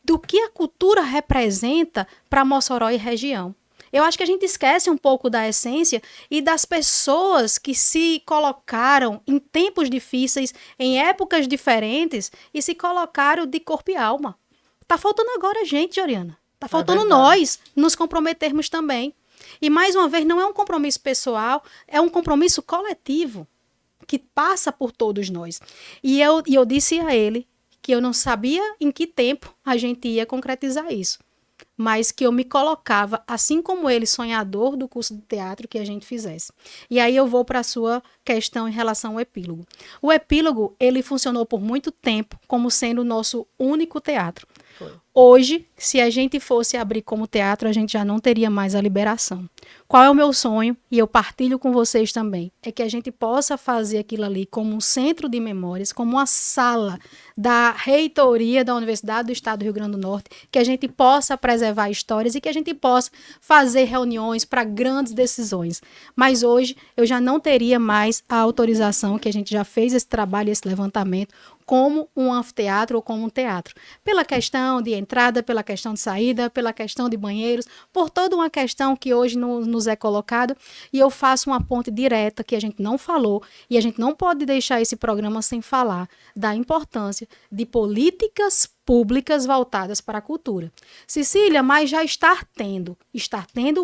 do que a cultura representa para Mossoró e região. Eu acho que a gente esquece um pouco da essência e das pessoas que se colocaram em tempos difíceis, em épocas diferentes, e se colocaram de corpo e alma. Tá faltando agora a gente, Joriana. Tá faltando nós nos comprometermos também. E, mais uma vez, não é um compromisso pessoal, é um compromisso coletivo que passa por todos nós. E eu disse a ele que eu não sabia em que tempo a gente ia concretizar isso, mas que eu me colocava, assim como ele, sonhador do curso de teatro que a gente fizesse. E aí eu vou para a sua questão em relação ao epílogo. O epílogo, ele funcionou por muito tempo como sendo o nosso único teatro. Foi. Hoje, se a gente fosse abrir como teatro, a gente já não teria mais a liberação. Qual é o meu sonho? E eu partilho com vocês também. É que a gente possa fazer aquilo ali como um centro de memórias, como uma sala da reitoria da Universidade do Estado do Rio Grande do Norte, que a gente possa preservar histórias e que a gente possa fazer reuniões para grandes decisões. Mas hoje eu já não teria mais a autorização, que a gente já fez esse trabalho, esse levantamento, como um anfiteatro ou como um teatro. Pela questão de entrada, pela questão de saída, pela questão de banheiros, por toda uma questão que hoje nos é colocado. E eu faço uma ponte direta que a gente não falou e a gente não pode deixar esse programa sem falar da importância de políticas públicas voltadas para a cultura. Cecília, mas já está tendo,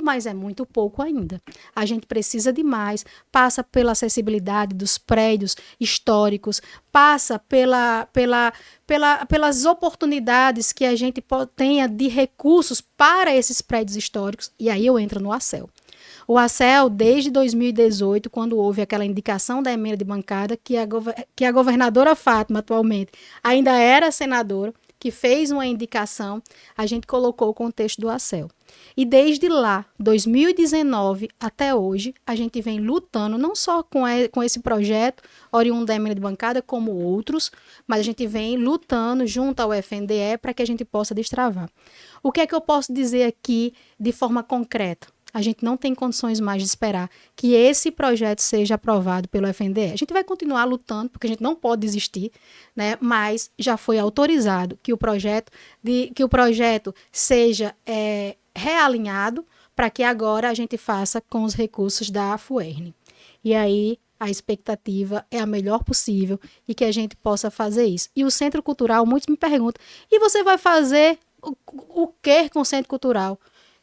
mas é muito pouco ainda. A gente precisa de mais, passa pela acessibilidade dos prédios históricos, passa pelas oportunidades que a gente tenha de recursos para esses prédios históricos, e aí eu entro no ACEL. O ACEL, desde 2018, quando houve aquela indicação da emenda de bancada, que a governadora Fátima, atualmente, ainda era senadora, que fez uma indicação, a gente colocou o contexto do ACEL. E desde lá, 2019 até hoje, a gente vem lutando, não só com esse projeto, oriundo da emenda de bancada, como outros, mas a gente vem lutando junto ao FNDE para que a gente possa destravar. O que é que eu posso dizer aqui de forma concreta? A gente não tem condições mais de esperar que esse projeto seja aprovado pelo FNDE. A gente vai continuar lutando, porque a gente não pode desistir, né? Mas já foi autorizado que o projeto seja realinhado para que agora a gente faça com os recursos da FUERN. E aí a expectativa é a melhor possível e que a gente possa fazer isso. E o Centro Cultural, muitos me perguntam, e você vai fazer o que com o Centro Cultural?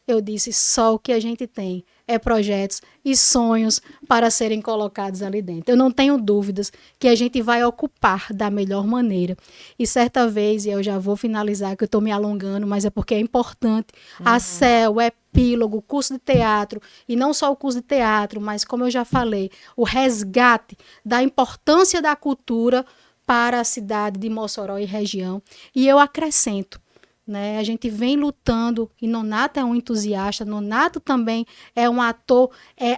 Eu disse, só o que a gente tem é projetos e sonhos para serem colocados ali dentro. Eu não tenho dúvidas que a gente vai ocupar da melhor maneira. E certa vez, e eu já vou finalizar, que eu estou me alongando, mas é porque é importante, a CEL, o epílogo, o curso de teatro, e não só o curso de teatro, mas como eu já falei, o resgate da importância da cultura para a cidade de Mossoró e região. E eu acrescento, né? A gente vem lutando e Nonato é um entusiasta, Nonato também é um ator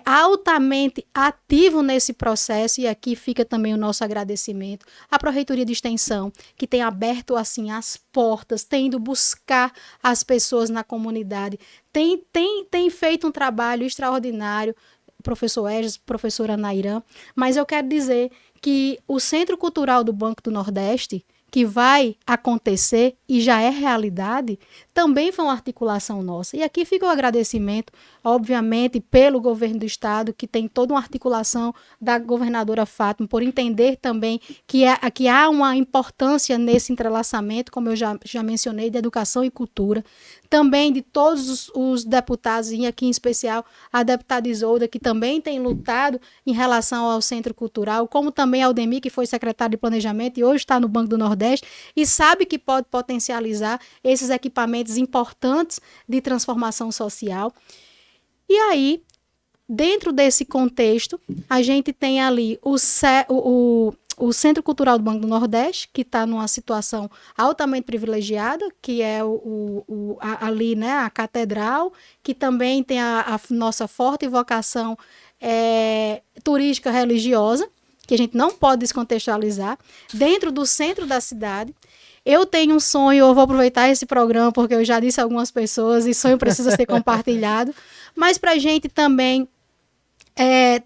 altamente ativo nesse processo e aqui fica também o nosso agradecimento à Pró-Reitoria de Extensão, que tem aberto assim as portas, tem ido buscar as pessoas na comunidade, tem feito um trabalho extraordinário, professor Egis, professora Nairã, mas eu quero dizer que o Centro Cultural do Banco do Nordeste, que vai acontecer e já é realidade, também foi uma articulação nossa. E aqui fica o agradecimento, obviamente, pelo governo do estado, que tem toda uma articulação da governadora Fátima, por entender também que há uma importância nesse entrelaçamento, como eu já mencionei, de educação e cultura. Também de todos os deputados, e aqui em especial a deputada Isolda, que também tem lutado em relação ao Centro Cultural, como também a Aldemir, que foi secretário de Planejamento e hoje está no Banco do Nordeste, e sabe que pode potencializar esses equipamentos importantes de transformação social. E aí, dentro desse contexto, a gente tem ali o Centro Cultural do Banco do Nordeste, que está numa situação altamente privilegiada, que é ali, né, a catedral, que também tem a nossa forte vocação turística religiosa, que a gente não pode descontextualizar, dentro do centro da cidade. Eu tenho um sonho, eu vou aproveitar esse programa, porque eu já disse a algumas pessoas, e sonho precisa ser compartilhado, mas para a gente também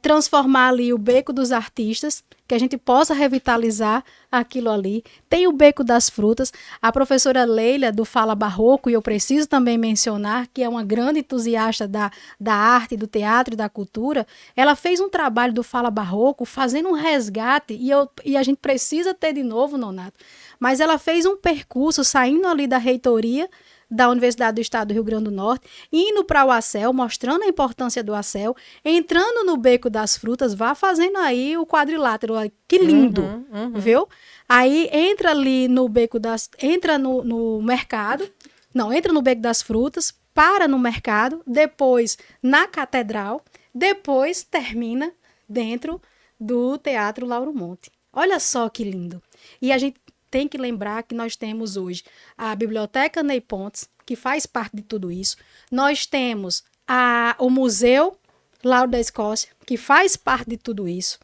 transformar ali o Beco dos Artistas, que a gente possa revitalizar aquilo ali. Tem o Beco das Frutas, a professora Leila do Fala Barroco, e eu preciso também mencionar que é uma grande entusiasta da arte, do teatro e da cultura, ela fez um trabalho do Fala Barroco, fazendo um resgate, e a gente precisa ter de novo, Nonato, mas ela fez um percurso saindo ali da reitoria da Universidade do Estado do Rio Grande do Norte, indo para o ACEL, mostrando a importância do ACEL, entrando no Beco das Frutas, vá fazendo aí o quadrilátero, que lindo, viu? Aí entra ali no Beco entra no mercado, não, entra no Beco das Frutas, para no mercado, depois na catedral, depois termina dentro do Teatro Lauro Monte. Olha só que lindo. E a gente tem que lembrar que nós temos hoje a Biblioteca Ney Pontes, que faz parte de tudo isso. Nós temos o Museu Lauro da Escócia, que faz parte de tudo isso.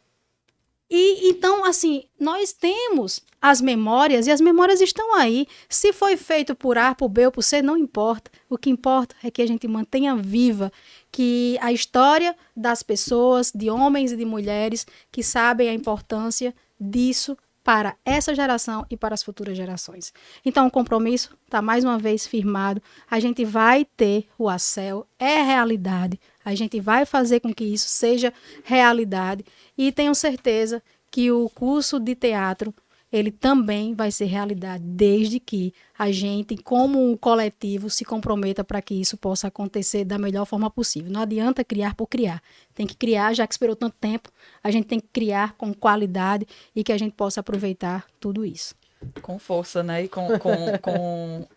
E então, assim, nós temos as memórias e as memórias estão aí. Se foi feito por A, por B ou por C, não importa. O que importa é que a gente mantenha viva que a história das pessoas, de homens e de mulheres que sabem a importância disso para essa geração e para as futuras gerações. Então, o compromisso está mais uma vez firmado. A gente vai ter o ACEL, é realidade. A gente vai fazer com que isso seja realidade. E tenho certeza que o curso de teatro, ele também vai ser realidade, desde que a gente, como um coletivo, se comprometa para que isso possa acontecer da melhor forma possível. Não adianta criar por criar. Tem que criar, já que esperou tanto tempo, a gente tem que criar com qualidade e que a gente possa aproveitar tudo isso. Com força, né? E com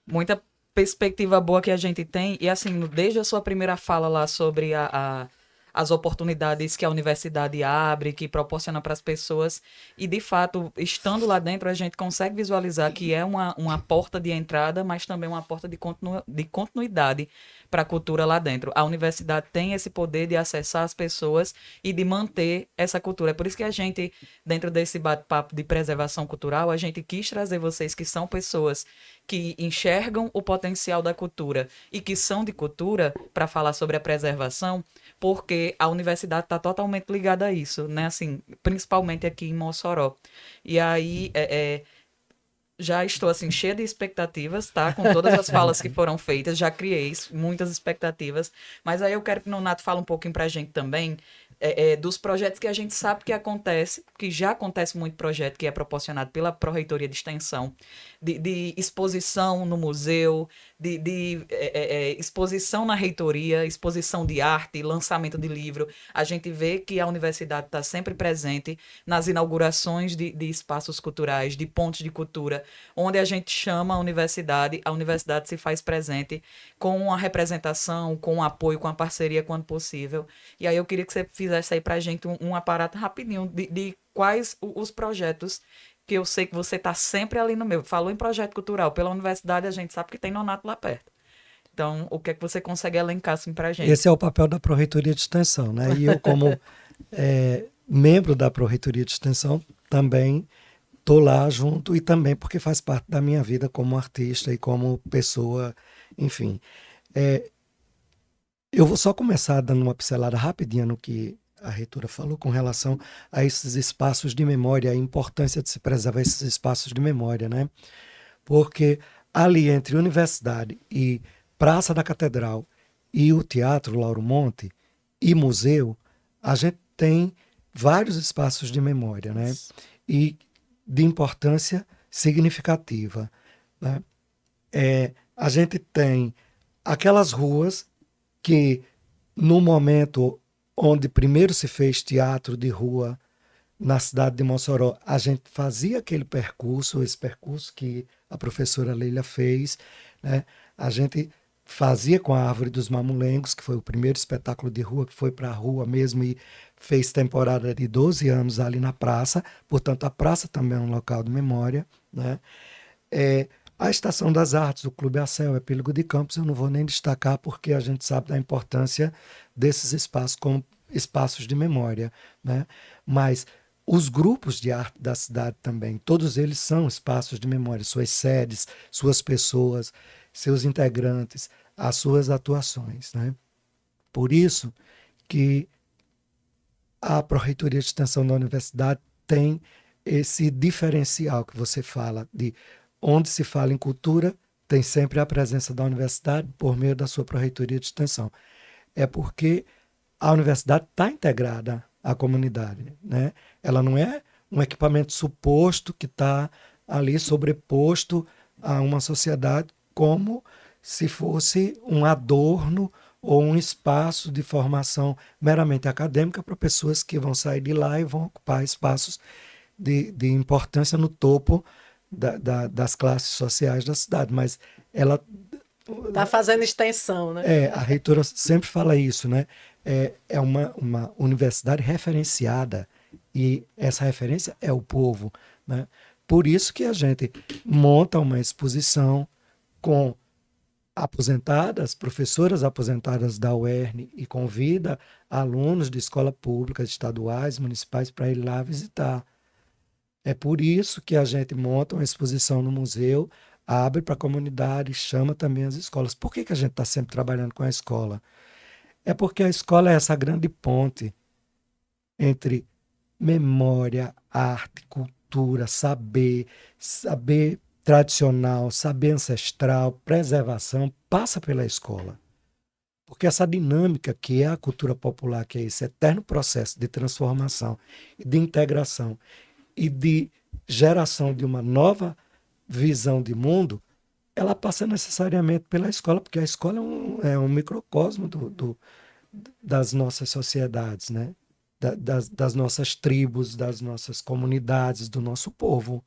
muita perspectiva boa que a gente tem. E assim, desde a sua primeira fala lá sobre as oportunidades que a universidade abre, que proporciona para as pessoas. E, de fato, estando lá dentro, a gente consegue visualizar que é uma porta de entrada, mas também uma porta de continuidade para a cultura lá dentro. A universidade tem esse poder de acessar as pessoas e de manter essa cultura. É por isso que a gente, dentro desse bate-papo de preservação cultural, a gente quis trazer vocês que são pessoas que enxergam o potencial da cultura e que são de cultura para falar sobre a preservação, porque a universidade está totalmente ligada a isso, né? Assim, principalmente aqui em Mossoró. E aí, já estou, assim, cheia de expectativas, tá? Com todas as falas que foram feitas, já criei muitas expectativas. Mas aí eu quero que o Nonato fale um pouquinho pra gente também dos projetos que a gente sabe que acontece, que já acontece muito projeto que é proporcionado pela Pró-Reitoria de Extensão, de exposição no museu, de exposição na reitoria, exposição de arte, lançamento de livro. A gente vê que a universidade está sempre presente nas inaugurações de espaços culturais, de pontos de cultura, onde a gente chama a universidade se faz presente com a representação, com o apoio, com a parceria quando possível. E aí eu queria que você fizesse aí pra gente um aparato rapidinho de quais os projetos que eu sei que você está sempre ali no meio. Falou em projeto cultural pela universidade, a gente sabe que tem Nonato lá perto. Então, o que é que você consegue elencar assim pra gente? Esse é o papel da Pró-Reitoria de Extensão, né? E eu, como membro da Pró-Reitoria de Extensão, também estou lá junto e também porque faz parte da minha vida como artista e como pessoa, enfim. Eu vou só começar dando uma pincelada rapidinha no que a reitora falou com relação a esses espaços de memória, a importância de se preservar esses espaços de memória, né? Porque ali entre universidade e Praça da Catedral e o Teatro Lauro Monte e museu, a gente tem vários espaços de memória, né? E de importância significativa, né? A gente tem aquelas ruas que, no momento onde primeiro se fez teatro de rua na cidade de Mossoró, a gente fazia aquele percurso, esse percurso que a professora Leila fez, né? A gente fazia com a Árvore dos Mamulengos, que foi o primeiro espetáculo de rua, que foi para a rua mesmo e fez temporada de 12 anos ali na praça, portanto a praça também é um local de memória, né? A Estação das Artes, o Clube ACEL, Epílogo de Campos, eu não vou nem destacar porque a gente sabe da importância desses espaços como espaços de memória, né? Mas os grupos de arte da cidade também, todos eles são espaços de memória, suas sedes, suas pessoas, seus integrantes, as suas atuações, né? Por isso que a Pró-Reitoria de Extensão da Universidade tem esse diferencial que você fala de onde se fala em cultura, tem sempre a presença da universidade por meio da sua Pró-Reitoria de Extensão. É porque a universidade está integrada à comunidade, né? Ela não é um equipamento suposto que está ali sobreposto a uma sociedade como se fosse um adorno ou um espaço de formação meramente acadêmica para pessoas que vão sair de lá e vão ocupar espaços de importância no topo das classes sociais da cidade, mas ela está fazendo extensão, né? A reitora sempre fala isso, né? É uma universidade referenciada e essa referência é o povo, né? Por isso que a gente monta uma exposição com professoras aposentadas da UERN e convida alunos de escola pública, estaduais, municipais, para ir lá visitar. É por isso que a gente monta uma exposição no museu, abre para a comunidade, chama também as escolas. Por que a gente está sempre trabalhando com a escola? É porque a escola é essa grande ponte entre memória, arte, cultura, saber tradicional, saber ancestral, preservação, passa pela escola. Porque essa dinâmica que é a cultura popular, que é esse eterno processo de transformação e de integração e de geração de uma nova visão de mundo, ela passa necessariamente pela escola, porque a escola é um microcosmo das nossas sociedades, né? Das nossas tribos, das nossas comunidades, do nosso povo.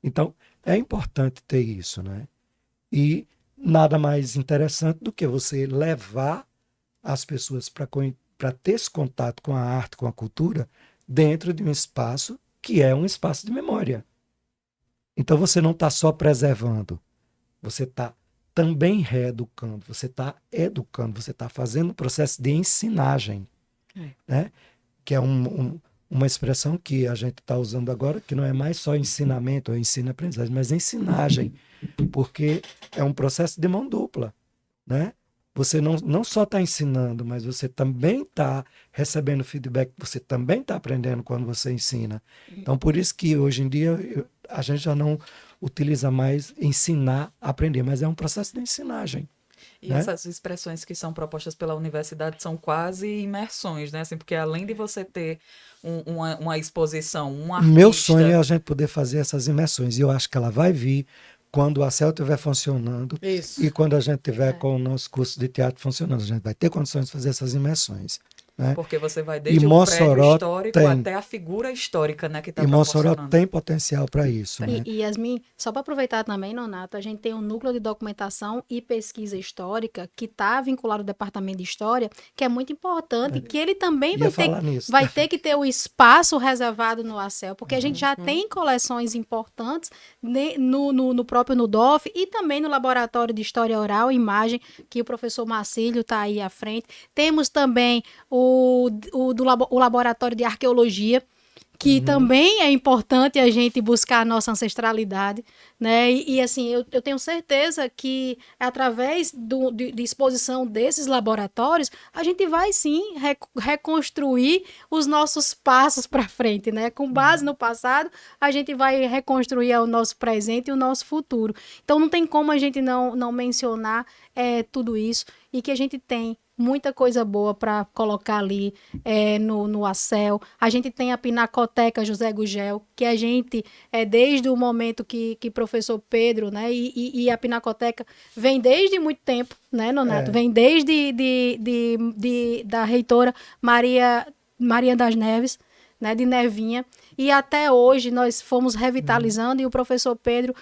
Então, é importante ter isso, né? E nada mais interessante do que você levar as pessoas para ter esse contato com a arte, com a cultura, dentro de um espaço que é um espaço de memória. Então, você não está só preservando, você está também reeducando, você está educando, você está fazendo um processo de ensinagem, né? Que é uma expressão que a gente está usando agora, que não é mais só ensinamento ou ensino-aprendizagem, mas ensinagem, porque é um processo de mão dupla, né? Você não só está ensinando, mas você também está recebendo feedback, você também está aprendendo quando você ensina. Então, por isso que hoje em dia a gente já não utiliza mais ensinar a aprender, mas é um processo de ensinagem. E né? essas expressões que são propostas pela universidade são quase imersões, né? Assim, porque além de você ter uma exposição, um artista... Meu sonho é a gente poder fazer essas imersões, e eu acho que ela vai vir quando a CEL estiver funcionando. Isso. E quando a gente tiver com o nosso curso de teatro funcionando, a gente vai ter condições de fazer essas imersões. Né? Porque você vai desde E o Mossoró prédio histórico tem. até a figura histórica, né, que está E Mossoró proporcionando. tem potencial para isso. Né? E Yasmin, só para aproveitar também, Nonato, a gente tem um núcleo de documentação e pesquisa histórica que está vinculado ao departamento de história, que é muito importante, que ele também Ia falar nisso. vai ter que ter o espaço reservado no ACEL, porque a gente já tem coleções importantes no próprio NUDOF e também no Laboratório de História Oral e Imagem, que o professor Marcílio está aí à frente. Temos também o Laboratório de Arqueologia, que também é importante a gente buscar a nossa ancestralidade, né? E assim, eu tenho certeza que através de exposição desses laboratórios, a gente vai sim reconstruir os nossos passos para frente, né? Com base no passado, a gente vai reconstruir o nosso presente e o nosso futuro. Então não tem como a gente não mencionar tudo isso, e que a gente tem muita coisa boa para colocar ali no ACEL. A gente tem a Pinacoteca José Gugel, que a gente, desde o momento que professor Pedro, né, e a Pinacoteca vem desde muito tempo, né, Nonato? Vem desde da reitora Maria das Neves, né, de Nevinha, e até hoje nós fomos revitalizando, e o professor Pedro,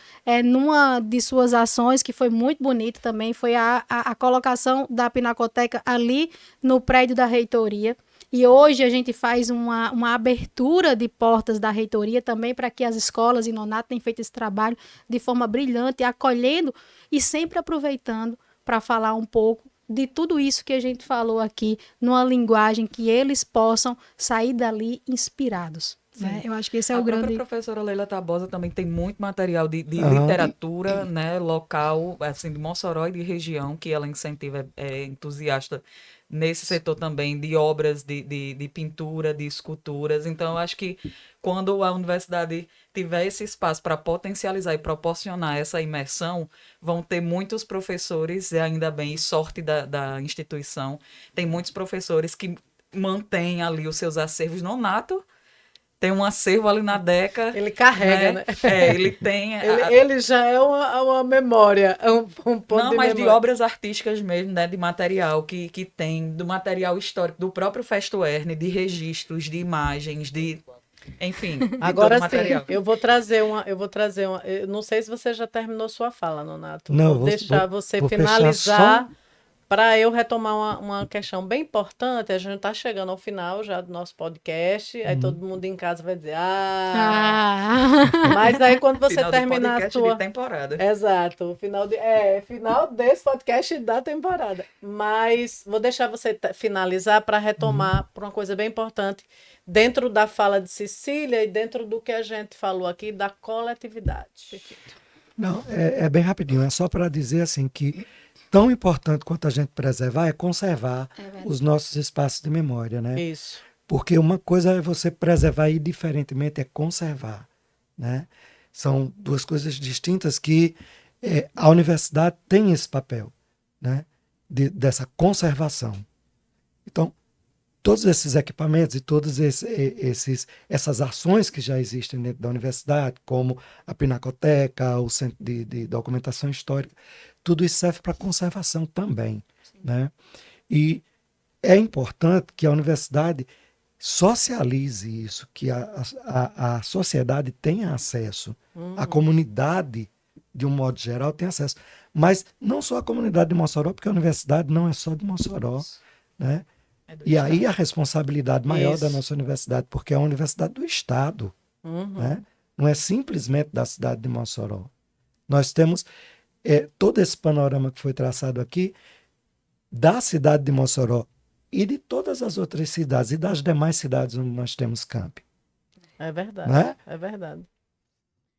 numa de suas ações, que foi muito bonita também, foi a colocação da Pinacoteca ali no prédio da reitoria. E hoje a gente faz uma abertura de portas da reitoria também para que as escolas, e Nonato tem feito esse trabalho de forma brilhante, acolhendo e sempre aproveitando para falar um pouco de tudo isso que a gente falou aqui, numa linguagem que eles possam sair dali inspirados. Né? Eu acho que esse é o grande... A própria professora Leila Tabosa também tem muito material de literatura, né, local, assim, de Mossoró e de região, que ela incentiva, é entusiasta nesse setor também de obras de pintura, de esculturas. Então, eu acho que quando a universidade tiver esse espaço para potencializar e proporcionar essa imersão, vão ter muitos professores, e ainda bem, e sorte da instituição, tem muitos professores que mantêm ali os seus acervos. Nonato tem um acervo ali na DECA. Ele carrega, né? Ele tem... Ele já é uma memória, um ponto de mas memória. de obras artísticas mesmo, né? De material que tem, do material histórico, do próprio Festo UERN, de registros, de imagens, enfim, de Agora todo sim, material. eu vou trazer uma. Eu não sei se você já terminou sua fala, Nonato. Não, vou deixar você vou finalizar para eu retomar uma questão bem importante, a gente está chegando ao final já do nosso podcast, aí todo mundo em casa vai dizer, mas aí quando você Final de terminar a podcast sua... de temporada. Exato, final desse podcast da temporada. Mas vou deixar você finalizar para retomar por uma coisa bem importante, dentro da fala de Cecília e dentro do que a gente falou aqui da coletividade. Perfeito. Não, é bem rapidinho, é só para dizer assim que tão importante quanto a gente preservar é conservar os nossos espaços de memória, né? Isso. Porque uma coisa é você preservar e diferentemente é conservar, né? São duas coisas distintas que a universidade tem esse papel, né? Dessa conservação. Então, todos esses equipamentos e todas essas ações que já existem dentro da universidade, como a Pinacoteca, o Centro de Documentação Histórica, tudo isso serve para conservação também, né? E é importante que a universidade socialize isso, que a sociedade tenha acesso, a comunidade, de um modo geral, tenha acesso. Mas não só a comunidade de Mossoró, porque a universidade não é só de Mossoró, né? E aí a responsabilidade maior da nossa universidade, porque é uma universidade do Estado, né? Não é simplesmente da cidade de Mossoró. Nós temos todo esse panorama que foi traçado aqui da cidade de Mossoró e de todas as outras cidades e das demais cidades onde nós temos campi. É verdade, Né? é verdade.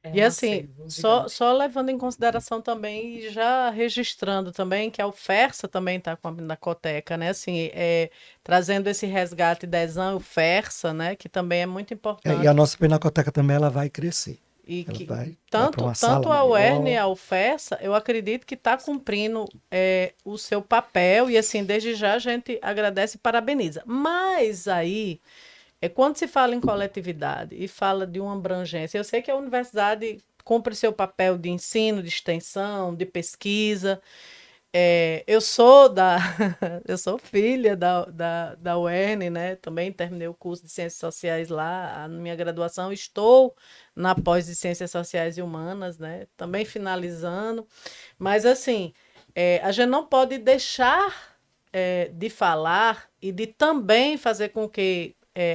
É E um assim, acervo só gigante. levando em consideração também e já registrando também que a UFERSA também está com a Pinacoteca, né? Assim, trazendo esse resgate da ESAM, UFERSA, né? Que também é muito E importante. a nossa pinacoteca também ela vai crescer. E Ela que vai para tanto uma sala a UERN e maior. a UFERSA, eu acredito que está cumprindo o seu papel e assim, desde já a gente agradece e parabeniza. Mas aí, quando se fala em coletividade e fala de uma abrangência, eu sei que a universidade cumpre seu papel de ensino, de extensão, de pesquisa. Eu sou eu sou filha da UERN, né? Também terminei o curso de Ciências Sociais lá, na minha graduação, estou na pós de Ciências Sociais e Humanas, né? Também finalizando. Mas, assim, a gente não pode deixar de falar e de também fazer com que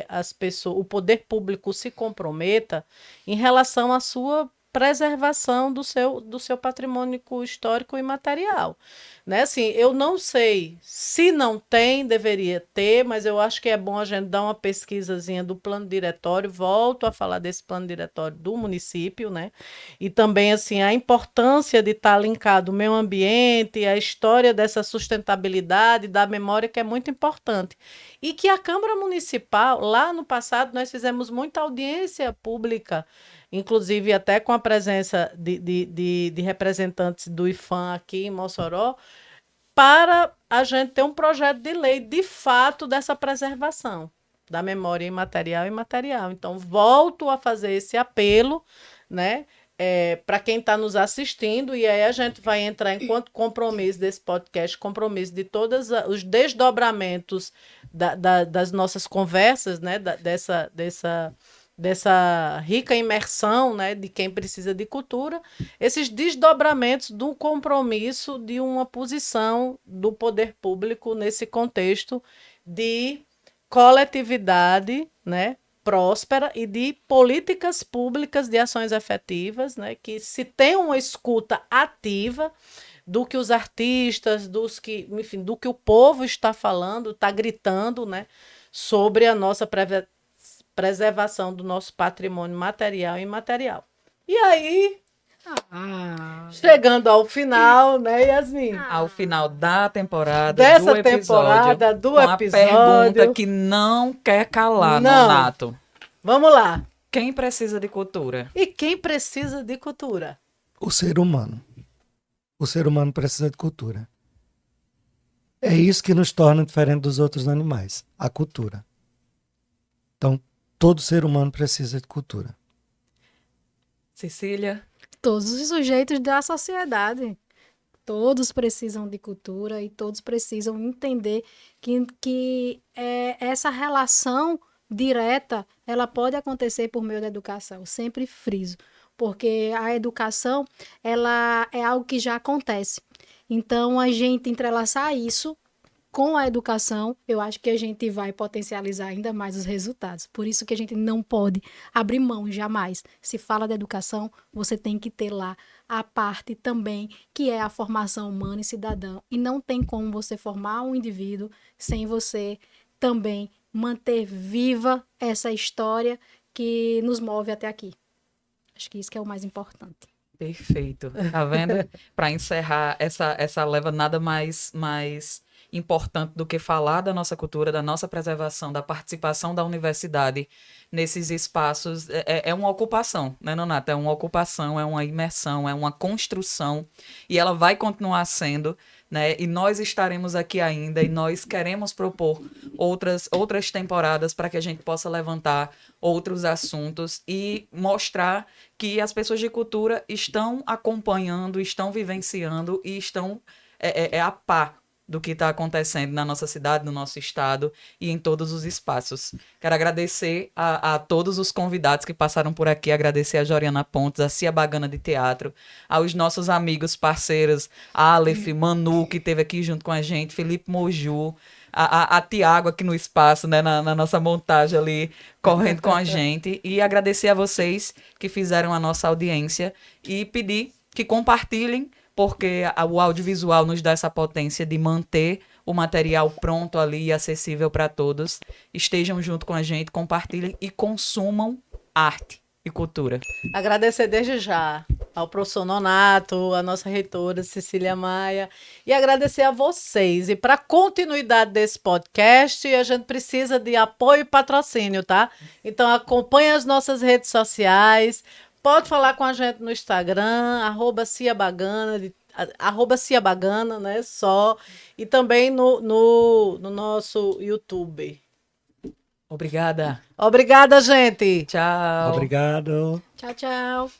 as pessoas, o poder público se comprometa em relação à sua preservação do seu patrimônio histórico e material. Né? Assim, eu não sei se não tem, deveria ter, mas eu acho que é bom a gente dar uma pesquisazinha do plano diretório, volto a falar desse plano diretório do município, né? E também assim, a importância de estar linkado o meio ambiente, a história dessa sustentabilidade, da memória, que é muito importante. E que a Câmara Municipal, lá no passado, nós fizemos muita audiência pública, inclusive até com a presença de representantes do IFAM aqui em Mossoró, para a gente ter um projeto de lei, de fato, dessa preservação da memória imaterial e material. Então, volto a fazer esse apelo, né? Para quem está nos assistindo, e aí a gente vai entrar enquanto compromisso desse podcast, compromisso de todos os desdobramentos das nossas conversas, né? Dessa rica imersão, né, de quem precisa de cultura, esses desdobramentos do compromisso de uma posição do poder público nesse contexto de coletividade, né, próspera e de políticas públicas de ações efetivas, né, que se tem uma escuta ativa do que os artistas, enfim, do que o povo está falando, está gritando, né, sobre a nossa preservação do nosso patrimônio material e imaterial. E aí, chegando ao final, né, Yasmin? Ao final da temporada, Dessa do episódio, temporada, do com a episódio. pergunta que não quer calar, Não. Nonato. Vamos lá. Quem precisa de cultura? E quem precisa de cultura? O ser humano. O ser humano precisa de cultura. É isso que nos torna diferente dos outros animais, a cultura. Então, todo ser humano precisa de cultura. Cecília? Todos os sujeitos da sociedade. Todos precisam de cultura e todos precisam entender que essa relação direta, ela pode acontecer por meio da educação. Sempre friso, porque a educação, ela é algo que já acontece. Então, a gente entrelaçar isso com a educação, eu acho que a gente vai potencializar ainda mais os resultados. Por isso que a gente não pode abrir mão jamais. Se fala da educação, você tem que ter lá a parte também que é a formação humana e cidadã. E não tem como você formar um indivíduo sem você também manter viva essa história que nos move até aqui. Acho que isso que é o mais importante. Perfeito. Tá vendo? Para encerrar essa leva, nada mais importante do que falar da nossa cultura, da nossa preservação, da participação da universidade nesses espaços. É uma ocupação, né, Nonata? É uma ocupação, é uma imersão, é uma construção, e ela vai continuar sendo, né? E nós estaremos aqui ainda, e nós queremos propor outras temporadas para que a gente possa levantar outros assuntos e mostrar que as pessoas de cultura estão acompanhando, estão vivenciando e estão a par do que está acontecendo na nossa cidade, no nosso estado e em todos os espaços. Quero agradecer a todos os convidados que passaram por aqui, agradecer a Joriana Pontes, a Cia Bagana de Teatro, aos nossos amigos, parceiros, Aleph, Manu, que esteve aqui junto com a gente, Felipe Moju, a Tiago aqui no espaço, né, na nossa montagem ali, correndo com a gente, e agradecer a vocês que fizeram a nossa audiência e pedir que compartilhem, porque o audiovisual nos dá essa potência de manter o material pronto ali e acessível para todos. Estejam junto com a gente, compartilhem e consumam arte e cultura. Agradecer desde já ao professor Nonato, a nossa reitora Cecília Maia, e agradecer a vocês. E para a continuidade desse podcast, a gente precisa de apoio e patrocínio, tá? Então acompanhe as nossas redes sociais, pode falar com a gente no Instagram, @ciabagana, @ciabagana, né? Só. E também no nosso YouTube. Obrigada. Obrigada, gente. Tchau. Obrigado. Tchau, tchau.